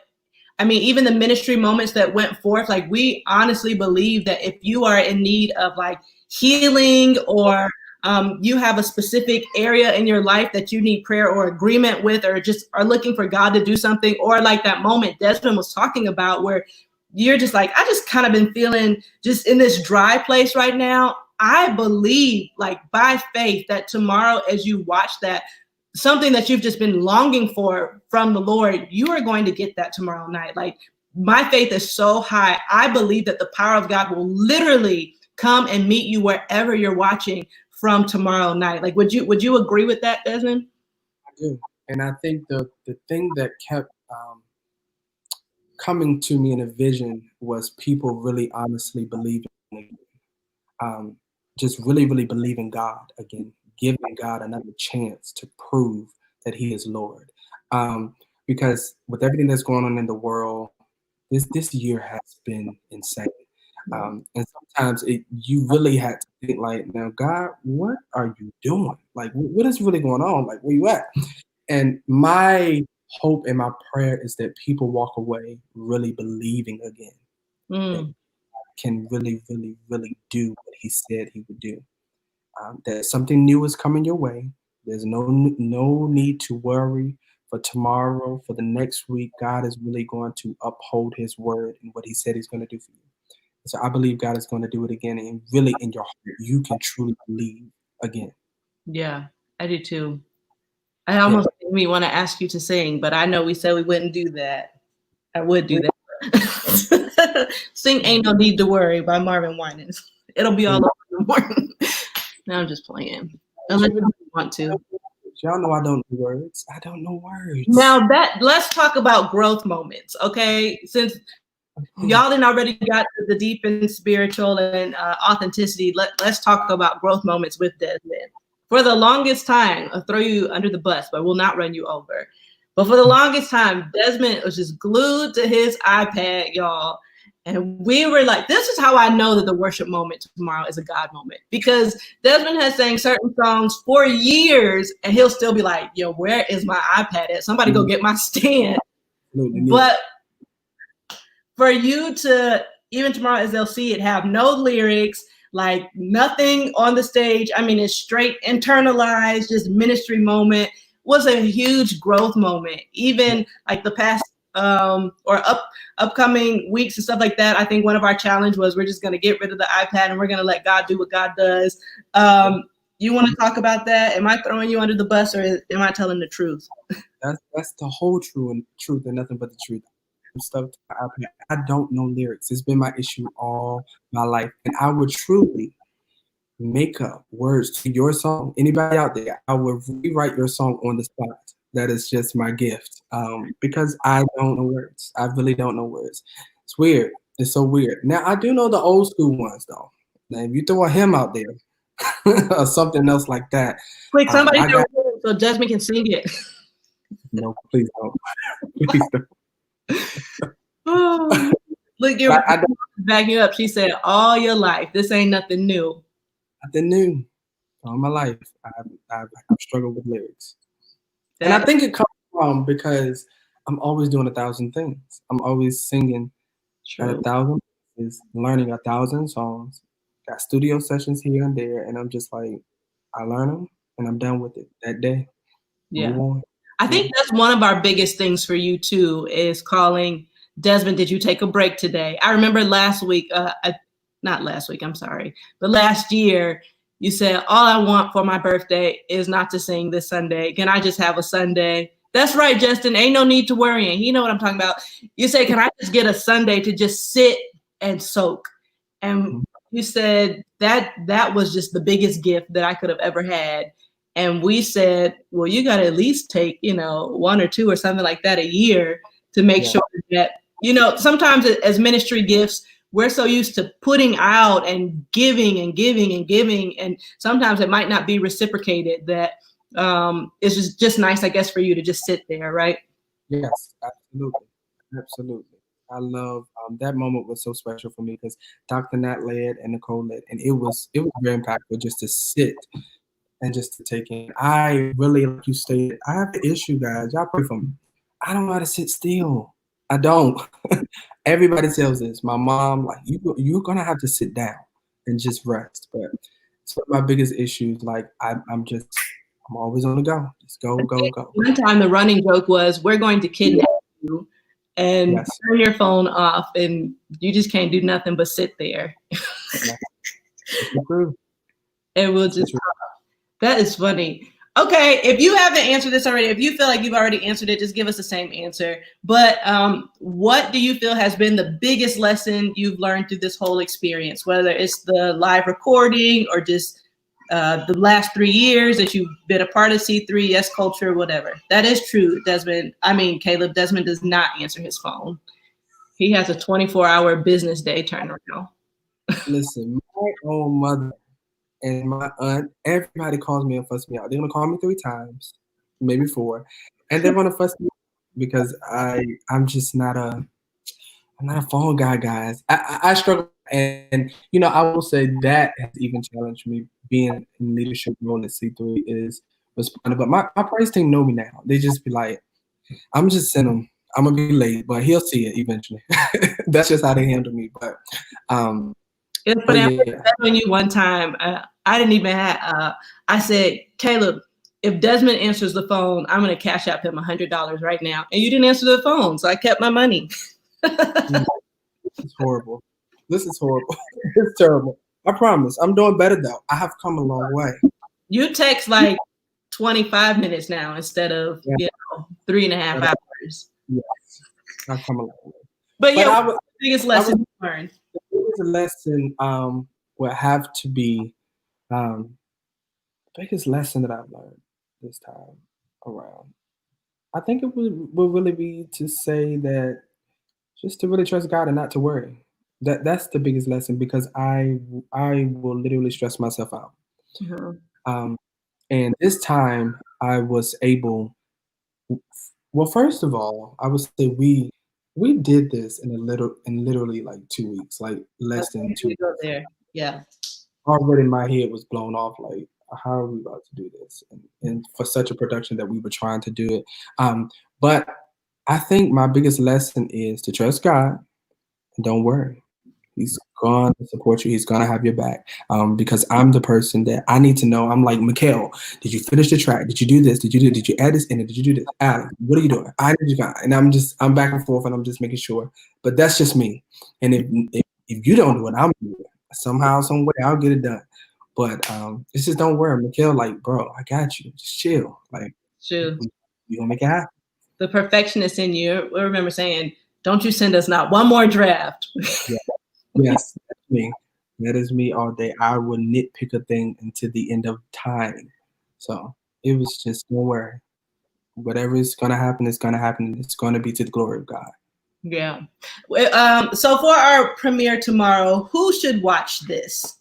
I mean, even the ministry moments that went forth, like we honestly believe that if you are in need of like healing or you have a specific area in your life that you need prayer or agreement with, or just are looking for God to do something, or like that moment Desmond was talking about where you're just like, I just kind of been feeling just in this dry place right now. I believe, like by faith, that tomorrow as you watch that, something that you've just been longing for from the Lord, you are going to get that tomorrow night. Like my faith is so high. I believe that the power of God will literally come and meet you wherever you're watching from tomorrow night. Like, would you agree with that, Desmond? I do. And I think the thing that kept coming to me in a vision was people really honestly believing, just really, really believing God again, giving God another chance to prove that He is Lord. Because with everything that's going on in the world, this year has been insane. And sometimes you really had to think like, now, God, what are you doing? Like, what is really going on? Like, where you at? And my hope and my prayer is that people walk away really believing again that God can really, really, really do what He said He would do. That something new is coming your way. There's no need to worry for tomorrow, for the next week. God is really going to uphold His word and what He said He's going to do for you. So I believe God is going to do it again, and really in your heart, you can truly believe again. Yeah, I do too. I almost made me want to ask you to sing, but I know we said we wouldn't do that. I would do that. Sing Ain't No Need to Worry by Marvin Winans. It'll be all over the morning. No, I'm just playing. Unless you want to. Y'all know I don't know words. I don't know words. Now let's talk about growth moments, okay? Since y'all didn't already got to the deep and spiritual and authenticity, let's talk about growth moments with Desmond. For the longest time, I'll throw you under the bus, but we'll not run you over. But for the longest time, Desmond was just glued to his iPad, y'all. And we were like, this is how I know that the worship moment tomorrow is a God moment. Because Desmond has sang certain songs for years, and he'll still be like, yo, where is my iPad at? Somebody go get my stand. But for you to, even tomorrow as they'll see it, have no lyrics, like nothing on the stage. I mean, it's straight internalized, just ministry moment, was a huge growth moment. Even like the past upcoming weeks and stuff like that, I think one of our challenge was we're just going to get rid of the iPad and we're going to let God do what God does. You want to talk about that? Am I throwing you under the bus, or am I telling the truth? That's the whole truth and nothing but the truth. Stuff I don't know lyrics. It's been my issue all my life, and I would truly make up words to your song. Anybody out there, I would rewrite your song on the spot. That is just my gift, because I don't know words. I really don't know words. It's weird. It's so weird. Now I do know the old school ones though. Now if you throw a hymn out there or something else like that, quick, somebody throw it so Jasmine can sing it. No, please don't. Please don't. Oh, look, you're backing you up. She said, all your life, this ain't nothing new. Nothing new. All my life, I've struggled with lyrics. And I think it comes from because I'm always doing 1,000 things. I'm always singing at 1,000 places, learning 1,000 songs, got studio sessions here and there, and I'm just like, I learn them and I'm done with it that day. Yeah. I think that's one of our biggest things for you too, is calling Desmond, did you take a break today? I remember last week, not last week, I'm sorry, but last year, you said, all I want for my birthday is not to sing this Sunday. Can I just have a Sunday? That's right, Justin. Ain't no need to worry. And you know what I'm talking about. You say, can I just get a Sunday to just sit and soak? And you said that was just the biggest gift that I could have ever had. And we said, well, you got to at least take, one or two or something like that a year to make sure that, sometimes as ministry gifts, we're so used to putting out and giving and giving and giving. And sometimes it might not be reciprocated that it's just nice, I guess, for you to just sit there, right? Yes, absolutely. Absolutely. I love that moment was so special for me because Dr. Nat led and Nicole led, and it was very impactful just to sit and just to take in. I really, like you stated, I have an issue, guys. Y'all pray for me. I don't know how to sit still. I don't. Everybody tells this. My mom, like, you're gonna have to sit down and just rest. But it's one of my biggest issues. Like, I'm always on the go. Just go, go, go. One time the running joke was, we're going to kidnap you and turn your phone off, and you just can't do nothing but sit there. And we'll just talk. That is funny. Okay, if you haven't answered this already, if you feel like you've already answered it, just give us the same answer. But what do you feel has been the biggest lesson you've learned through this whole experience, whether it's the live recording or just the last 3 years that you've been a part of C3, Yes Culture, whatever? That is true, Desmond. Caleb, Desmond does not answer his phone. He has a 24-hour business day turnaround. Listen, my own mother and my aunt, everybody calls me and fuss me out. They're gonna call me 3 times, maybe 4, and they're gonna fuss me out because I'm just not a phone guy, guys. I struggle, and I will say that has even challenged me being in leadership role at C3 is responding. But my praise team know me now. They just be like, I'm just send him. I'm gonna be late, but he'll see it eventually. That's just how they handle me. But it's funny. I was telling you one time, I didn't even have. I said, Caleb, if Desmond answers the phone, I'm going to cash out him $100 right now. And you didn't answer the phone, so I kept my money. This is horrible. This is horrible. It's terrible. I promise. I'm doing better though. I have come a long way. You text like 25 minutes now instead of 3.5 hours. Yes, I've come a long way. But the biggest lesson you learned? The biggest lesson would have to be the biggest lesson that I've learned this time around. I think it would really be to say that just to really trust God and not to worry. That's the biggest lesson because I will literally stress myself out. Mm-hmm. And this time I was able. Well, first of all, I would say we did this in literally like 2 weeks, like less than 2 weeks. There. Yeah. Already my head was blown off. Like, how are we about to do this? And for such a production that we were trying to do it. But I think my biggest lesson is to trust God and don't worry. He's going to support you. He's going to have your back because I'm the person that I need to know. I'm like, Mikhail, did you finish the track? Did you do this? Did you add this in it? Did you do this? Alex, what are you doing? I did you got. And I'm back and forth and I'm just making sure. But that's just me. And if you don't do it, I'm doing it. Somehow, some way, I'll get it done. But it's just don't worry, Mikhail. Like, bro, I got you. Just chill. Like, you gonna make it happen. The perfectionist in you. I remember saying, "Don't you send us not one more draft." Yeah. Yes, that's me. That is me all day. I will nitpick a thing until the end of time. So it was just don't worry. Whatever is gonna happen is gonna happen. It's gonna be to the glory of God. Yeah. So for our premiere tomorrow, who should watch this?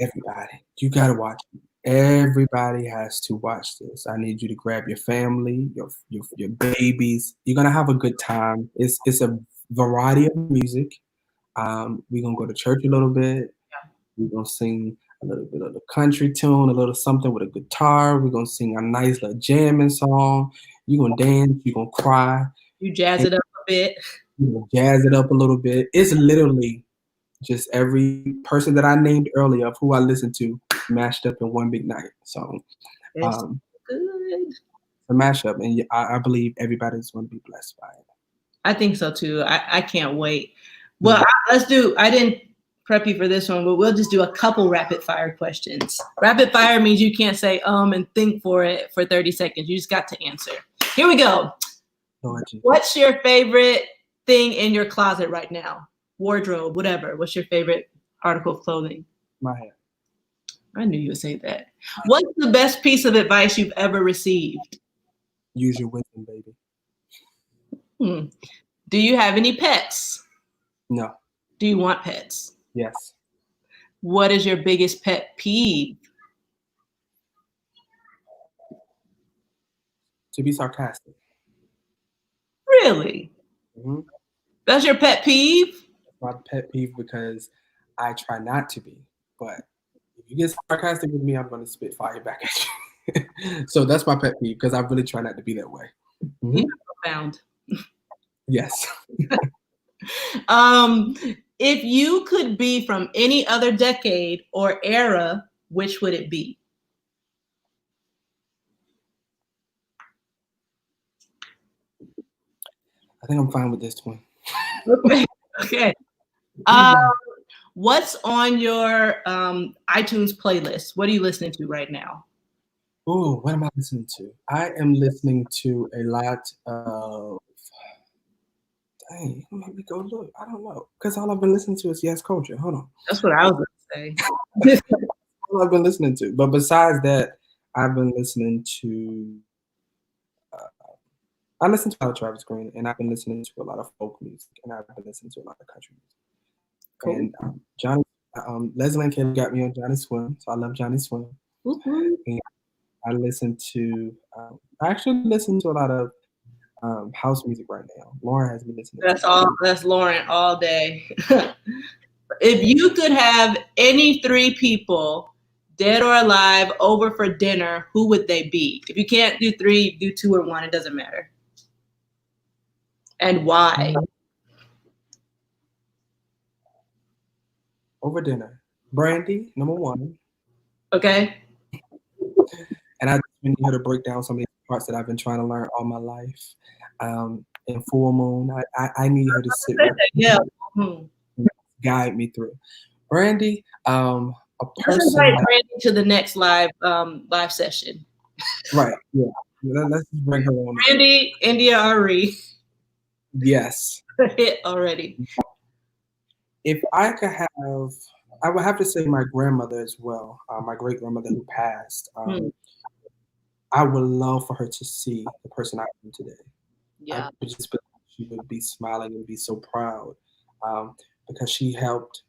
Everybody. You gotta watch it. Everybody has to watch this. I need you to grab your family, your babies. You're gonna have a good time. It's a variety of music. We're gonna go to church a little bit. Yeah. We're gonna sing a little bit of the country tune, a little something with a guitar. We're gonna sing a nice little jamming song. You're gonna dance. You're gonna cry. You jazz it up a bit. You gonna jazz it up a little bit. It's literally just every person that I named earlier of who I listened to mashed up in one big night. So it's good. A mashup, and I believe everybody's going to be blessed by it. I think so too. I can't wait. Well, let's do. I didn't prep you for this one, but we'll just do a couple rapid fire questions. Rapid fire means you can't say and think for it for 30 seconds. You just got to answer. Here we go. What's your favorite thing in your closet right now? Wardrobe, whatever. What's your favorite article of clothing? My hair. I knew you would say that. What's the best piece of advice you've ever received? Use your wisdom, baby. Do you have any pets? No. Do you want pets? Yes. What is your biggest pet peeve? To be sarcastic. Really? Mm-hmm. That's your pet peeve? My pet peeve because I try not to be, but if you get sarcastic with me, I'm going to spit fire back at you. So that's my pet peeve because I really try not to be that way. Mm-hmm. Profound. Yes. If you could be from any other decade or era, which would it be? I think I'm fine with this one. Okay. What's on your iTunes playlist? What are you listening to right now? Oh, what am I listening to? I am listening to a lot of. Dang, let me go look. I don't know. Because all I've been listening to is Yes Culture. Hold on. That's what I was going to say. All I've been listening to. But besides that, I've been listening to. I listen to a lot of Travis Green, and I've been listening to a lot of folk music, and I've been listening to a lot of country music. Cool. And Lesley and Kelly got me on Johnny Swim, so I love Johnny Swim. Mm-hmm. And I listen to. I actually listen to a lot of house music right now. Lauren has been listening. That's Lauren all day. If you could have any 3 people, dead or alive, over for dinner, who would they be? If you can't do 3, do 2 or 1. It doesn't matter. And why? Over dinner, Brandy, number 1. Okay. And I need her to break down some of the parts that I've been trying to learn all my life. In Full Moon, I need her to sit with me, and guide me through. Brandy, a person. Let's invite Brandy to the next live session. Right. Yeah. Let's just bring her on. Brandy, India Ari. Yes. Hit already. If I could have, I would have to say my grandmother as well. My great grandmother who passed. I would love for her to see the person I am today. Yeah. I would just feel like she would be smiling and be so proud because she helped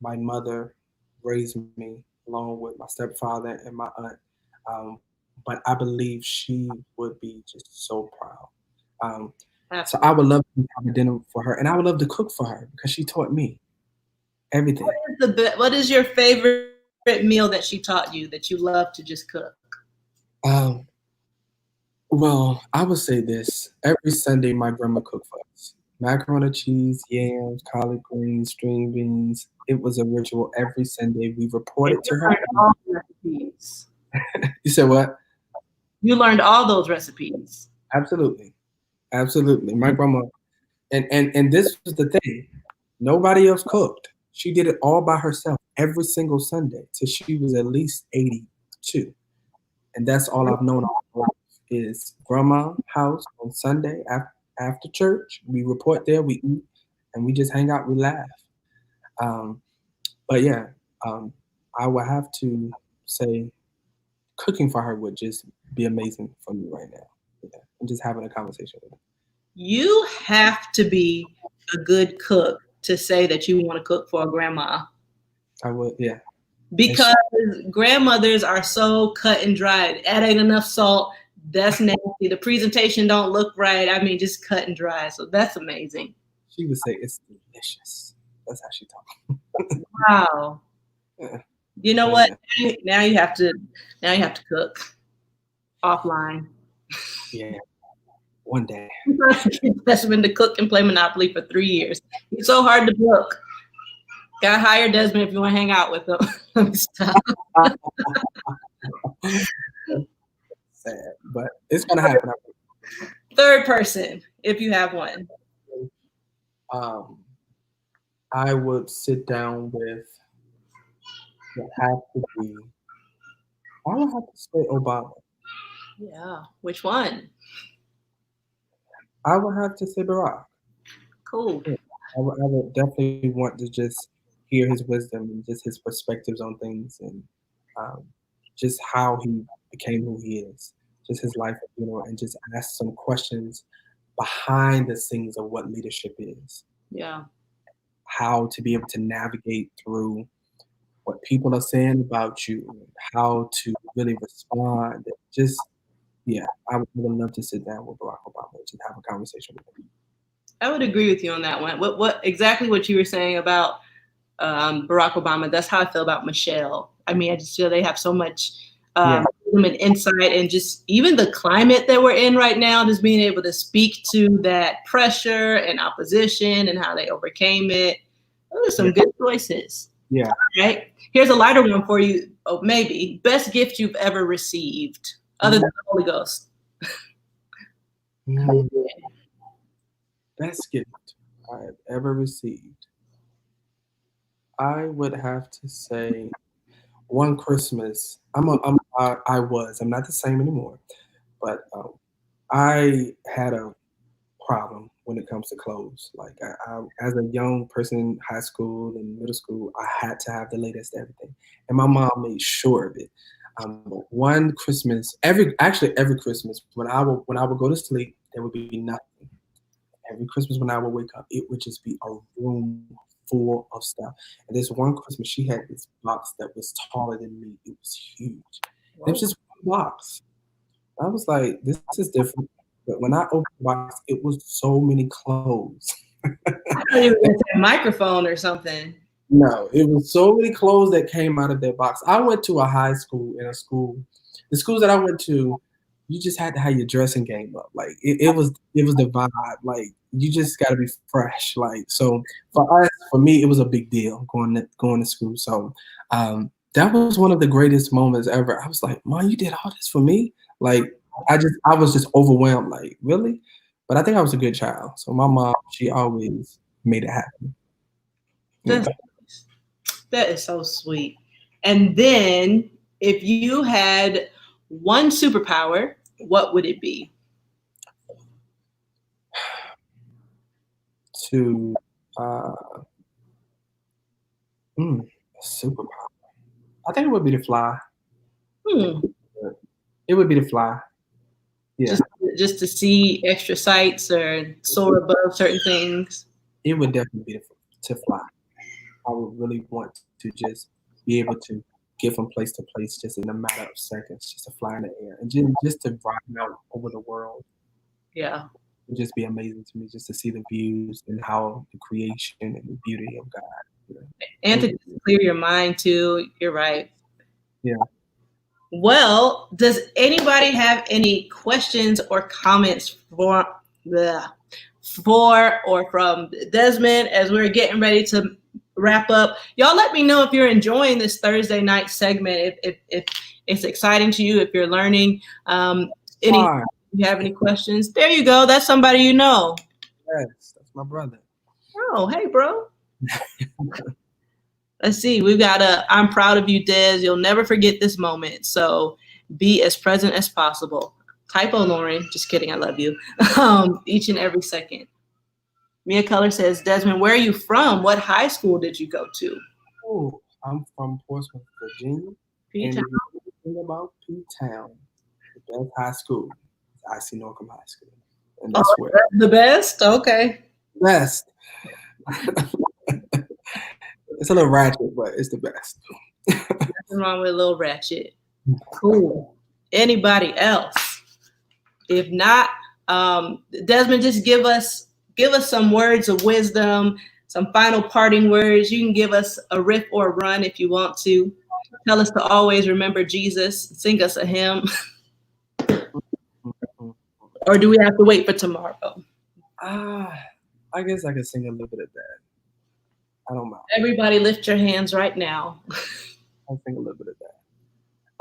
my mother raise me along with my stepfather and my aunt. But I believe she would be just so proud. So I would love to have a dinner for her, and I would love to cook for her because she taught me everything. What is your favorite meal that she taught you that you love to just cook? Well, I would say this. Every Sunday, my grandma cooked for us. Macaroni and cheese, yams, collard greens, string beans. It was a ritual every Sunday. We reported to her. All the recipes. You said what? You learned all those recipes. Absolutely. Absolutely. My grandma, and this was the thing. Nobody else cooked. She did it all by herself every single Sunday till she was at least 82. And that's all I've known all my life is grandma's house on Sunday after church. We report there, we eat, and we just hang out, we laugh. But yeah, I would have to say cooking for her would just be amazing for me right now. Yeah, and just having a conversation with her. You have to be a good cook to say that you want to cook for a grandma. I would, yeah. Because grandmothers are so cut and dried. Add ain't enough salt. That's nasty. The presentation don't look right. I mean, just cut and dry. So that's amazing. She would say it's delicious. That's how she talks. Wow. Yeah. You know what? Yeah. Now you have to cook offline. Yeah. One day. Desmond to cook and play Monopoly for 3 years. It's so hard to book. Got to hire Desmond if you want to hang out with him. Let me stop. Sad, but it's gonna happen. Third person, if you have one. I would sit down with. It have to be. I would have to say Obama. Yeah. Which one? I would have to say Barack. Cool. Yeah. I would definitely want to just hear his wisdom and just his perspectives on things, and um, just how he became who he is, just his life, and just ask some questions behind the scenes of what leadership is, Yeah. how to be able to navigate through what people are saying about you, how to really respond. Just, yeah, I would love to sit down with Barack Obama and just have a conversation with him. I would agree with you on that one. What exactly what you were saying about Barack Obama? That's how I feel about Michelle. I mean, I just feel they have so much Yeah, human insight, and just even the climate that we're in right now, just being able to speak to that pressure and opposition and how they overcame it. Those are some yeah, good choices. yeah. Right? Here's a lighter one for you. Oh, maybe best gift you've ever received, other than the Holy Ghost. Mm, best gift I've ever received. I would have to say one Christmas. I'm not the same anymore, but I had a problem when it comes to clothes. Like as a young person in high school and middle school, I had to have the latest everything, and my mom made sure of it. One Christmas, every Christmas, when I would go to sleep, there would be nothing. Every Christmas when I would wake up, it would just be a room full of stuff. And this one Christmas, she had this box that was taller than me. It was huge. And it was just one box. I was like, this is different. But when I opened the box, it was so many clothes. I thought you were going to say a microphone or something. No, it was so many clothes that came out of that box. I went to a high school and a school. The schools that I went to, you just had to have your dressing game up. Like it was the vibe. Like you just got to be fresh. Like so for me, it was a big deal going to school. So that was one of the greatest moments ever. I was like, Mom, you did all this for me. Like I was just overwhelmed. Like really, but I think I was a good child. So my mom, she always made it happen. Yeah. That's, that is so sweet. And then, if you had one superpower, what would it be? To superpower. I think it would be to fly. Hmm. It would be to fly. Yeah, Just, just to see extra sights or soar above certain things. it would definitely be to fly. I would really want to just be able to get from place to place just in a matter of seconds, just to fly in the air and just to ride out over the world. Yeah. It would just be amazing to me just to see the views and how the creation and the beauty of God. You know. And to clear your mind too. You're right. Yeah. Well, does anybody have any questions or comments for or from Desmond as we're getting ready to wrap up? Y'all let me know if you're enjoying this Thursday night segment, if it's exciting to you, if you're learning. If you have any questions, there you go. That's somebody you know. Yes, that's my brother. Oh, hey, bro. Let's see. We've got I'm proud of you, Des. You'll never forget this moment. So be as present as possible. Typo, Lauren. Just kidding. I love you. Each and every second. Mia Color says, Desmond, where are you from? What high school did you go to? Oh, I'm from Portsmouth, Virginia. P-Town. And the thing about P-Town, the best high school is IC Norcom High School. And that's where the best? Okay. best. It's a little ratchet, but it's the best. Nothing wrong with a little ratchet. Cool. Anybody else? If not, Desmond, just give us some words of wisdom, some final parting words. You can give us a riff or a run if you want to. Tell us to always remember Jesus. Sing us a hymn. Or do we have to wait for tomorrow? I guess I can sing a little bit of that. I don't mind. Everybody lift your hands right now. I'll sing a little bit of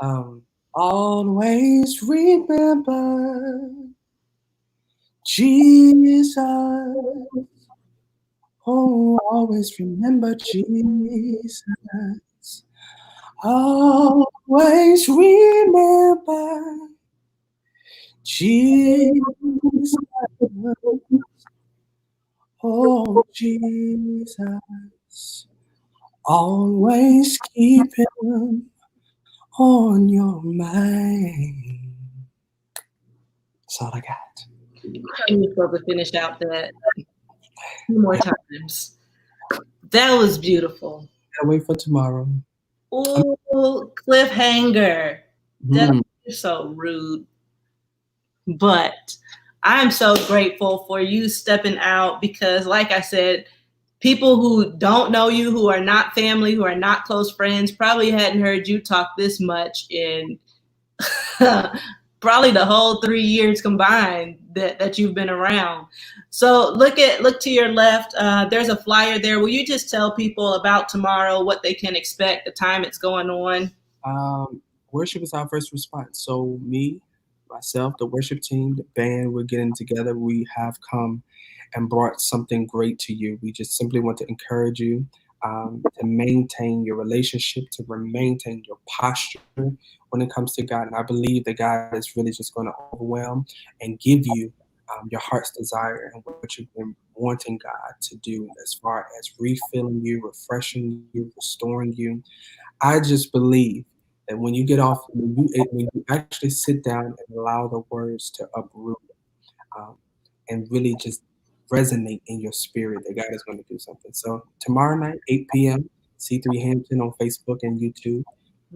that. Always remember Jesus. Oh, always remember Jesus. Always remember Jesus. Oh, Jesus. Always keep him on your mind. That's all I got. I'm supposed to finish out that 2 more times. That was beautiful. Can't wait for tomorrow. Ooh, cliffhanger. That's Mm. so rude. But I'm so grateful for you stepping out because, like I said, people who don't know you, who are not family, who are not close friends, probably hadn't heard you talk this much in probably the whole 3 years combined that you've been around. So look to your left. There's a flyer there. Will you just tell people about tomorrow, what they can expect, the time it's going on? Worship is our first response. So me, myself, the worship team, the band, we're getting together. We have come and brought something great to you. We just simply want to encourage you to maintain your relationship, to maintain your posture when it comes to God. And I believe that God is really just going to overwhelm and give you your heart's desire and what you've been wanting God to do as far as refilling you, refreshing you, restoring you. I just believe that when you get off, when you actually sit down and allow the words to uproot um, and really just resonate in your spirit, that God is going to do something. So tomorrow night, 8 p.m., C3 Hampton on Facebook and YouTube.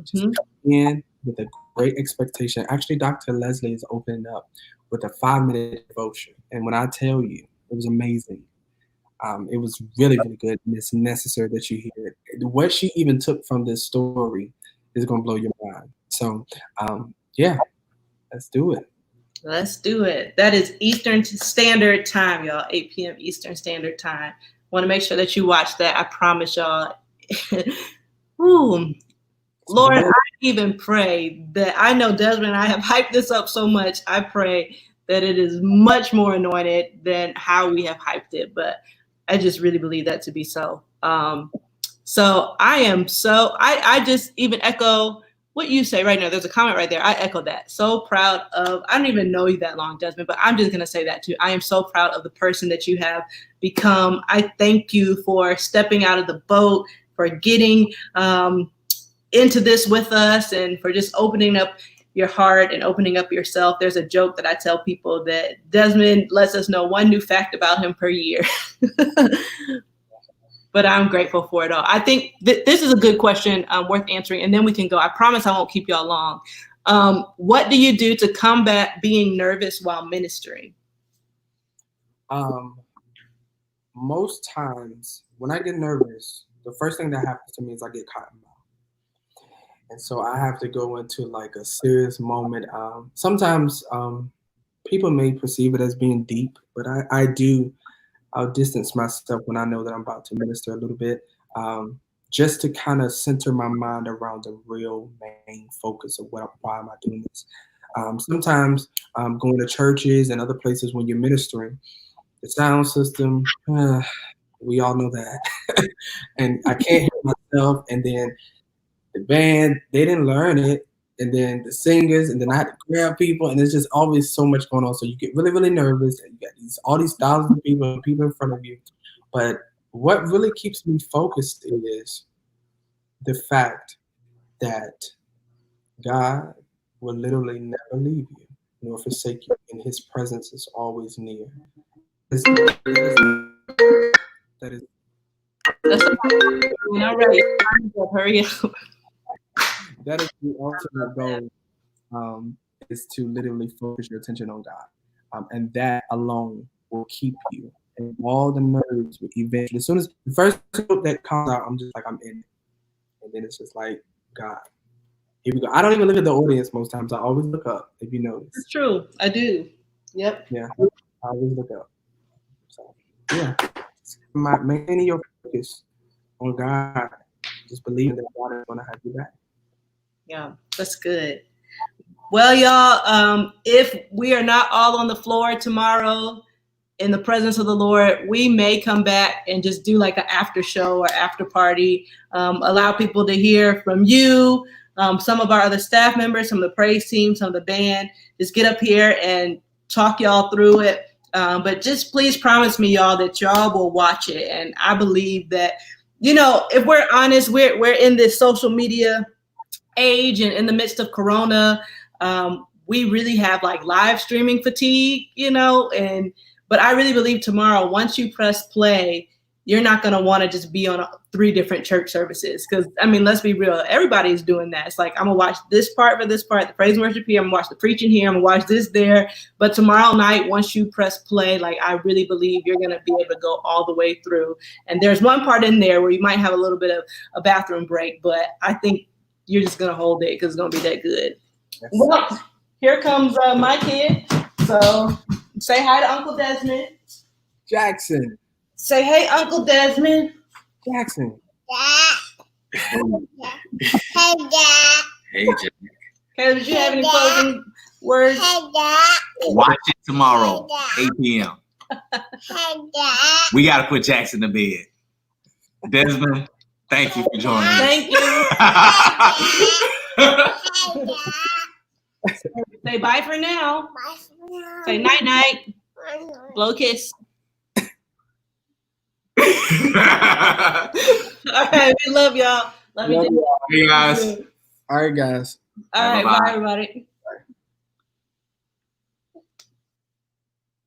Just Mm-hmm. come in with a great expectation. Actually, Dr. Lesley is opening up with a 5-minute devotion. And when I tell you, it was amazing. It was really, really good, and it's necessary that you hear it. What she even took from this story is going to blow your mind. So, yeah, let's do it. Let's do it. That is Eastern Standard Time, y'all. 8 p.m. Eastern Standard Time. Want to make sure that you watch that. I promise y'all. Ooh, Lord, I even pray that I know Desmond and I have hyped this up so much. I pray that it is much more anointed than how we have hyped it. But I just really believe that to be so. So I just even echo what you say right now. There's a comment right there. I echo that. So proud of, I don't even know you that long, Desmond, but I'm just going to say that too. I am so proud of the person that you have become. I thank you for stepping out of the boat, for getting into this with us, and for just opening up your heart and opening up yourself. There's a joke that I tell people that Desmond lets us know one new fact about him per year. But I'm grateful for it all. I think this is a good question worth answering, and then we can go. I promise I won't keep y'all long. What do you do to combat being nervous while ministering? Most times when I get nervous, the first thing that happens to me is I get cotton mouth. And so I have to go into like a serious moment. Sometimes people may perceive it as being deep, but I'll distance myself when I know that I'm about to minister a little bit, just to kind of center my mind around the real main focus of why am I doing this. Sometimes going to churches and other places when you're ministering, the sound system, we all know that. And I can't hear myself. And then the band, they didn't learn it. And then the singers, and then I had to grab people, and there's just always so much going on. So you get really, really nervous, and you got all these thousands of people in front of you. But what really keeps me focused is the fact that God will literally never leave you nor forsake you, and His presence is always near. That is That's all right. Hurry up. that is the ultimate goal. Is to literally focus your attention on God, and that alone will keep you. And all the nerves will eventually, as soon as the first note that comes out, I'm just like, I'm in it, and then it's just like, God, here we go. I don't even look at the audience most times. I always look up. If you notice, It's true. I do. Yep. yeah, I always look up. So yeah, maintaining your focus on God, just believing that God is going to have you back. Yeah, that's good. Well, y'all, if we are not all on the floor tomorrow in the presence of the Lord, we may come back and just do like an after show or after party, allow people to hear from you, some of our other staff members, some of the praise team, some of the band, just get up here and talk y'all through it. But just please promise me, y'all, that y'all will watch it. And I believe that you know, if we're honest, we're in this social media age and in the midst of Corona. We really have like live streaming fatigue, you know, but I really believe tomorrow, once you press play, you're not going to want to just be on 3 different church services. Because, I mean, let's be real. Everybody's doing that. It's like, I'm going to watch this part for this part, the praise and worship here. I'm going to watch the preaching here. I'm going to watch this there. But tomorrow night, once you press play, like, I really believe you're going to be able to go all the way through. And there's one part in there where you might have a little bit of a bathroom break. But I think you're just going to hold it because it's going to be that good. Yes. Well, here comes my kid. So say hi to Uncle Desmond. Jackson. Say, hey, Uncle Desmond. Jackson. Hey, Dad. Hey, Jack. Okay, did you have any closing words? Hey, Dad. Watch it tomorrow, 8 p.m. Hey, Dad. We got to put Jackson to bed. Desmond, thank you for joining us. Thank you. Say bye for now. Bye for now. Say night-night. Blow a kiss. All right, we love y'all. Love you. Hey, guys. All right, guys. All right, bye everybody.